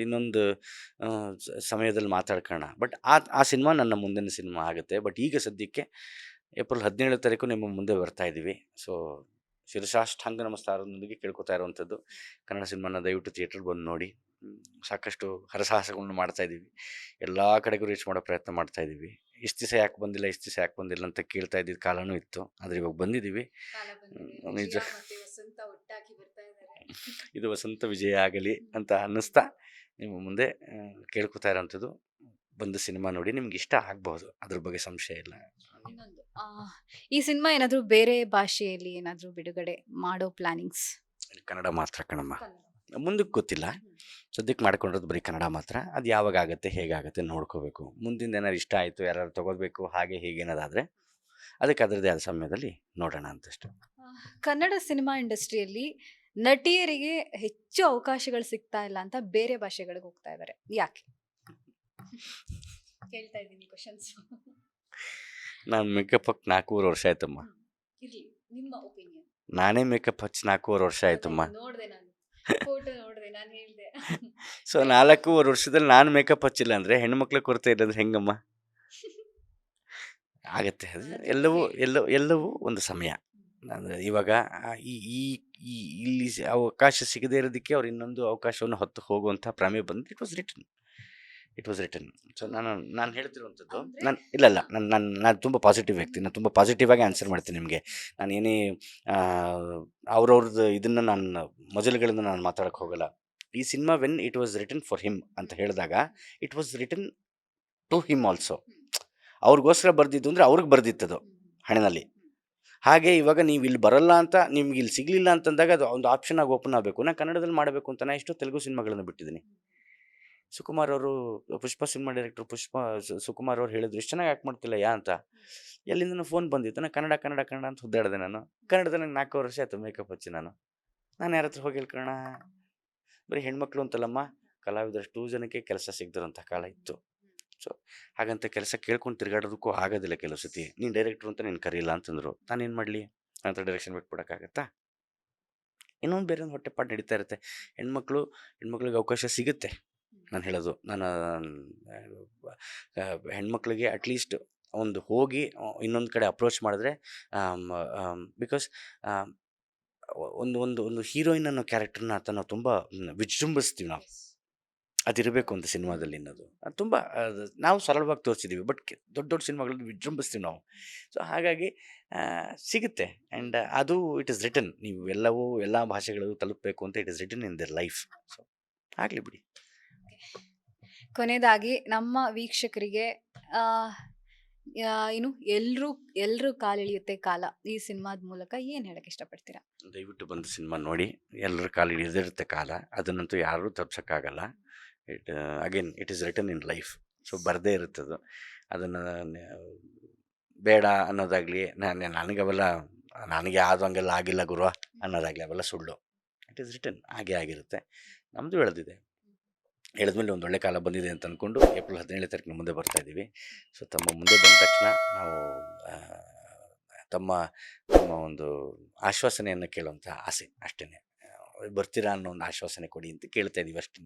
ಇನ್ನೊಂದು ಸಮಯದಲ್ಲಿ ಮಾತಾಡ್ಕೊಳ್ಳೋಣ. ಬಟ್ ಆ ಸಿನಿಮಾ ನನ್ನ ಮುಂದಿನ ಸಿನಿಮಾ ಆಗುತ್ತೆ. ಬಟ್ ಈಗ ಸದ್ಯಕ್ಕೆ ಏಪ್ರಿಲ್ 17ನೇ ತಾರೀಕು ನಿಮ್ಮ ಮುಂದೆ ಬರ್ತಾ ಇದ್ದೀವಿ. ಸೊ ಶಿರಸಾಷ್ಟಾಂಗ ನಮಸ್ಕಾರದೊಂದಿಗೆ ಕೇಳ್ಕೊತಾ ಇರುವಂಥದ್ದು, ಕನ್ನಡ ಸಿನಿಮಾನ ದಯವಿಟ್ಟು ಥಿಯೇಟ್ರಿಗೆ ಬಂದು ನೋಡಿ. ಸಾಕಷ್ಟು ಹರಸಾಹಸಗಳನ್ನ ಮಾಡ್ತಾಯಿದ್ದೀವಿ, ಎಲ್ಲ ಕಡೆಗೂ ರೀಚ್ ಮಾಡೋ ಪ್ರಯತ್ನ ಮಾಡ್ತಾಯಿದ್ದೀವಿ. ಇಷ್ಟು ದಿವಸ ಯಾಕೆ ಬಂದಿಲ್ಲ ಅಂತ ಕೇಳ್ತಾ ಇದ್ದಿದ್ದು ಕಾಲನೂ ಇತ್ತು, ಆದರೆ ಇವಾಗ ಬಂದಿದ್ದೀವಿ. ನಿಜ, ಇದು ವಸಂತ ವಿಜಯ ಆಗಲಿ ಅಂತ ಅನ್ನಿಸ್ತಾ ನಿಮ್ಮ ಮುಂದೆ ಕೇಳ್ಕೊತಾ ಇರೋವಂಥದ್ದು. ಬಂದು ಸಿನಿಮಾ ನೋಡಿ, ನಿಮ್ಗೆ ಇಷ್ಟ ಆಗ್ಬಹುದು, ಅದ್ರ ಬಗ್ಗೆ ಸಂಶಯ ಇಲ್ಲ. ಇನ್ನೊಂದು, ಈ ಸಿನಿಮಾ ಏನಾದರೂ ಬೇರೆ ಭಾಷೆಯಲ್ಲಿ ಏನಾದರೂ ಬಿಡುಗಡೆ ಮಾಡೋ ಪ್ಲಾನಿಂಗ್ಸ್? ಕನ್ನಡ ಮಾತ್ರ ಕಣಮ್ಮ, ಮುಂದಕ್ಕೆ ಗೊತ್ತಿಲ್ಲ. ಸದ್ಯಕ್ಕೆ ಮಾಡ್ಕೊಂಡಿರೋದು ಬರೀ ಕನ್ನಡ ಮಾತ್ರ. ಅದು ಯಾವಾಗ ಆಗುತ್ತೆ, ಹೇಗಾಗುತ್ತೆ ನೋಡ್ಕೋಬೇಕು. ಮುಂದಿನ ಏನಾರು ಇಷ್ಟ ಆಯಿತು, ಯಾರು ತಗೋಬೇಕು, ಹಾಗೆ ಹೀಗೆ ಏನಾದಾದರೆ ಅದಕ್ಕೆ ಅದರದ್ದೇ ಆದ ಸಮಯದಲ್ಲಿ ನೋಡೋಣ ಅಂತಷ್ಟೇ. ಕನ್ನಡ ಸಿನಿಮಾ ಇಂಡಸ್ಟ್ರಿಯಲ್ಲಿ ನಟಿಯರಿಗೆ ಹೆಚ್ಚು ಅವಕಾಶಗಳು ಸಿಗ್ತಾ ಇಲ್ಲ ಅಂತ ಬೇರೆ ಭಾಷೆಗಳಿಗೆ ಹೋಗ್ತಾ ಇದ್ದಾರೆ, ಯಾಕೆ? ಕೇಳ್ತಾ ಇದ್ದೀನಿ ಕ್ವಶನ್ಸ್. ನಾನು ಮೇಕಪ್ ಹಚ್ಚಿ 4.5 ವರ್ಷ ಆಯ್ತಮ್ಮ. ನಿಮ್ಮ ಒಪಿನಿಯನ್? ನಾನೇ ಮೇಕಪ್ ಹಚ್ಚಿ 4.5 ವರ್ಷ ಆಯ್ತಮ್ಮ. ನೋಡಿದೆ, ನಾನು ಫೋಟೋ ನೋಡಿದೆ, ನಾನು ಹೇಳಿದೆ. ಸೊ 4.5 ವರ್ಷದಲ್ಲಿ ನಾನು ಮೇಕಪ್ ಹಚ್ಚಿಲ್ಲ ಅಂದರೆ ಹೆಣ್ಮಕ್ಳ ಕೊರತೆ ಇರೋದ್ರೆ ಹೆಂಗಮ್ಮ ಆಗತ್ತೆ? ಅದು ಎಲ್ಲವೂ ಒಂದು ಸಮಯ. ಅಂದರೆ ಇವಾಗ ಇಲ್ಲಿ ಅವಕಾಶ ಸಿಗದೇ ಇರೋದಕ್ಕೆ ಅವ್ರು ಇನ್ನೊಂದು ಅವಕಾಶವನ್ನು ಹೊತ್ತು ಹೋಗುವಂಥ ಪ್ರಮೇಯ ಬಂದು ಇಟ್ ವಾಸ್ ರಿಟನ್. ಸೊ ನಾನು ಹೇಳ್ತಿರುವಂಥದ್ದು, ನಾನು ತುಂಬ ಪಾಸಿಟಿವ್ ವ್ಯಕ್ತಿ. ನಾನು ತುಂಬ ಪಾಸಿಟಿವ್ ಆಗಿ ಆನ್ಸರ್ ಮಾಡ್ತೀನಿ ನಿಮಗೆ. ನಾನು ಏನೇ ಅವ್ರವ್ರದ್ದು ಇದನ್ನು ನಾನು ಮೊದಲುಗಳಿಂದ ನಾನು ಮಾತಾಡೋಕ್ಕೆ ಹೋಗಲ್ಲ. ಈ ಸಿನಿಮಾ when it was written for him ಅಂತ ಹೇಳಿದಾಗ it was written to him also. ಅವ್ರಿಗೋಸ್ಕರ ಬರೆದಿದ್ದು ಅಂದರೆ ಅವ್ರಿಗೆ ಬರೆದಿತ್ತದು ಹಣೆಯಲ್ಲಿ. ಹಾಗೆ ಇವಾಗ ನೀವು ಇಲ್ಲಿ ಬರಲ್ಲ ಅಂತ, ನಿಮ್ಗೆ ಇಲ್ಲಿ ಸಿಗಲಿಲ್ಲ ಅಂತಂದಾಗ ಅದು ಒಂದು ಆಪ್ಷನ್ ಆಗಿ ಓಪನ್ ಆಗಬೇಕು. ನಾನು ಕನ್ನಡದಲ್ಲಿ ಮಾಡಬೇಕು ಅಂತ ನಾನು ಎಷ್ಟೋ ತೆಲುಗು ಸಿನಿಮಾಗಳನ್ನು ಬಿಟ್ಟಿದ್ದೀನಿ. ಸುಕುಮಾರ್ ಅವರು ಪುಷ್ಪ ಸಿನಿಮಾ ಡೈರೆಕ್ಟರ್ ಸುಕುಮಾರ್ ಅವ್ರು ಹೇಳಿದ್ರು, ಇಷ್ಟು ಚೆನ್ನಾಗಿ ಆ್ಯಕ್ಟ್ ಮಾಡ್ತಿಲ್ಲ ಯಾ ಅಂತ. ಎಲ್ಲಿಂದ ಫೋನ್ ಬಂದಿತ್ತು, ನಾನು ಕನ್ನಡ ಅಂತ ಹುದ್ದಾಡಿದೆ. ನಾನು ಕನ್ನಡದಲ್ಲಿ 4 ವರ್ಷ ಆಯಿತು ಮೇಕಪ್ ಹಚ್ಚಿ. ನಾನು ಯಾರ ಹತ್ರ ಹೋಗಿ ಹೇಳ್ಕೊಳ್ಳೋಣ, ಬರೀ ಹೆಣ್ಮಕ್ಳು ಅಂತಲ್ಲಮ್ಮ, ಕಲಾವಿದರಷ್ಟು ಜನಕ್ಕೆ ಕೆಲಸ ಸಿಗದಿರೋಂಥ ಕಾಲ ಇತ್ತು. ಸೊ ಹಾಗಂತ ಕೆಲಸ ಕೇಳ್ಕೊಂಡು ತಿರುಗಾಡೋದಕ್ಕೂ ಆಗೋದಿಲ್ಲ. ಕೆಲವು ಸತಿ ನೀನು ಡೈರೆಕ್ಟ್ರು ಅಂತ ನೀನು ಕರೀಲ್ಲ ಅಂತಂದರು, ನಾನೇನು ಮಾಡಲಿ? ಅಂತ ಡೈರೆಕ್ಷನ್ ಬಿಟ್ಬಿಡೋಕ್ಕಾಗತ್ತಾ? ಇನ್ನೊಂದು ಬೇರೆ ಒಂದು ಹೊಟ್ಟೆಪಾಡು ನಡೀತಾ ಇರುತ್ತೆ. ಹೆಣ್ಮಕ್ಳಿಗೆ ಅವಕಾಶ ಸಿಗುತ್ತೆ. ನಾನು ಹೇಳೋದು, ನಾನು ಹೆಣ್ಮಕ್ಳಿಗೆ ಅಟ್ಲೀಸ್ಟ್ ಒಂದು ಹೋಗಿ ಇನ್ನೊಂದು ಕಡೆ ಅಪ್ರೋಚ್ ಮಾಡಿದ್ರೆ, ಬಿಕಾಸ್ ಒಂದು ಹೀರೋಯಿನ್ ಅನ್ನೋ ಕ್ಯಾರೆಕ್ಟರ್ನ ನಾವು ತುಂಬ ವಿಜೃಂಭಿಸ್ತೀವಿ. ನಾವು ಅದಿರಬೇಕು ಅಂತ ಸಿನಿಮಾದಲ್ಲಿ ಅನ್ನೋದು ಅದು ತುಂಬ ನಾವು ಸರಳವಾಗಿ ತೋರಿಸಿದ್ದೀವಿ. ಬಟ್ ದೊಡ್ಡ ಸಿನಿಮಾಗಳಲ್ಲಿ ವಿಜೃಂಭಿಸ್ತೀವಿ ನಾವು. ಸೊ ಹಾಗಾಗಿ ಸಿಗುತ್ತೆ. ಆ್ಯಂಡ್ ಅದು ಇಟ್ ಇಸ್ ರಿಟನ್. ನೀವು ಎಲ್ಲ ಭಾಷೆಗಳು ತಲುಪಬೇಕು ಅಂತ it is return in their life. So ಆಗಲಿ ಬಿಡಿ. ಕೊನೆಯದಾಗಿ ನಮ್ಮ ವೀಕ್ಷಕರಿಗೆ ಇನ್ನು ಎಲ್ಲರೂ ಕಾಲೆಳೆಯುತ್ತೆ ಕಾಲ ಈ ಸಿನಿಮಾದ ಮೂಲಕ ಏನು ಹೇಳಕ್ಕೆ ಇಷ್ಟಪಡ್ತೀರಾ? ದಯವಿಟ್ಟು ಬಂದು ಸಿನಿಮಾ ನೋಡಿ. ಎಲ್ಲರ ಕಾಲು ಹಿಡಿದಿರುತ್ತೆ ಕಾಲ, ಅದನ್ನಂತೂ ಯಾರೂ ತಪ್ಸೋಕ್ಕಾಗಲ್ಲ. It is written in life. So ಬರದೇ ಇರುತ್ತದು. ಅದನ್ನು ಬೇಡ ಅನ್ನೋದಾಗಲಿ, ನನಗೆ ಹಂಗೆಲ್ಲ ಆಗಿಲ್ಲ ಗುರು ಅನ್ನೋದಾಗಲಿ, ಅವೆಲ್ಲ ಸುಳ್ಳು. ಇಟ್ ಈಸ್ ರಿಟನ್, ಹಾಗೆ ಆಗಿರುತ್ತೆ. ನಮ್ಮದು ಹೇಳಿದ್ಮೇಲೆ ಒಂದು ಒಳ್ಳೆ ಕಾಲ ಬಂದಿದೆ ಅಂತ ಅಂದ್ಕೊಂಡು ಏಪ್ರಿಲ್ 17ನೇ ತಾರೀಕಿನ ಮುಂದೆ ಬರ್ತಾ ಇದ್ದೀವಿ. ಸೊ ತಮ್ಮ ಮುಂದೆ ಬಂದ ತಕ್ಷಣ ನಾವು ತಮ್ಮ ಒಂದು ಆಶ್ವಾಸನೆಯನ್ನು ಕೇಳುವಂಥ ಆಸೆ ಅಷ್ಟೇ. ಬರ್ತೀರಾ ಅನ್ನೋ ಒಂದು ಆಶ್ವಾಸನೆ ಕೊಡಿ ಅಂತ ಕೇಳ್ತಾ ಇದ್ದೀವಿ ಅಷ್ಟೇ.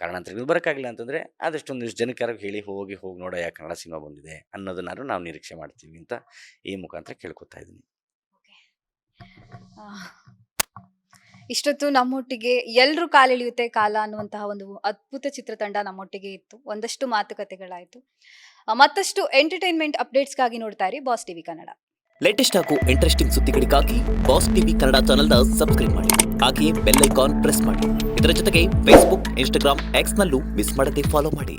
ಕಾರಣಾಂತರಗಳು ಬರೋಕ್ಕಾಗಿಲ್ಲ ಅಂತಂದರೆ ಆದಷ್ಟು ಒಂದಿಷ್ಟು ಜನಕ್ಕೆ ಹೇಳಿ ಹೋಗಿ ನೋಡೋ ಯಾಕೆ ಕನ್ನಡ ಸಿನಿಮಾ ಬಂದಿದೆ ಅನ್ನೋದನ್ನಾದ್ರೂ ನಾವು ನಿರೀಕ್ಷೆ ಮಾಡ್ತೀವಿ ಅಂತ ಈ ಮುಖಾಂತರ ಕೇಳ್ಕೊತಾ ಇದ್ದೀನಿ. ಇಷ್ಟೊತ್ತು ನಮ್ಮೊಟ್ಟಿಗೆ ಎಲ್ಲರೂ ಕಾಲೆಳೆಯುತ್ತೆ ಕಾಲ ಅನ್ನುವಂತಹ ಒಂದು ಅದ್ಭುತ ಚಿತ್ರತಂಡ ನಮ್ಮೊಟ್ಟಿಗೆ ಇತ್ತು. ಒಂದಷ್ಟು ಮಾತುಕತೆಗಳಾಯಿತು. ಮತ್ತಷ್ಟು ಎಂಟರ್ಟೈನ್ಮೆಂಟ್ ಅಪ್ಡೇಟ್ಸ್ಗಾಗಿ ನೋಡ್ತಾ ಇರಿ ಬಾಸ್ ಟಿವಿ ಕನ್ನಡ. ಲೇಟೆಸ್ಟ್ ಹಾಗೂ ಇಂಟ್ರೆಸ್ಟಿಂಗ್ ಸುದ್ದಿಗಳಿಗಾಗಿ ಬಾಸ್ ಟಿವಿ ಕನ್ನಡ ಚಾನೆಲ್ನ ಸಬ್ಸ್ಕ್ರೈಬ್ ಮಾಡಿ. ಹಾಗೆಯೇ ಬೆಲ್ ಐಕಾನ್ ಪ್ರೆಸ್ ಮಾಡಿ. ಇದರ ಜೊತೆಗೆ ಫೇಸ್ಬುಕ್, ಇನ್ಸ್ಟಾಗ್ರಾಮ್, ಎಕ್ಸ್ನಲ್ಲೂ ಮಿಸ್ ಮಾಡದೆ ಫಾಲೋ ಮಾಡಿ.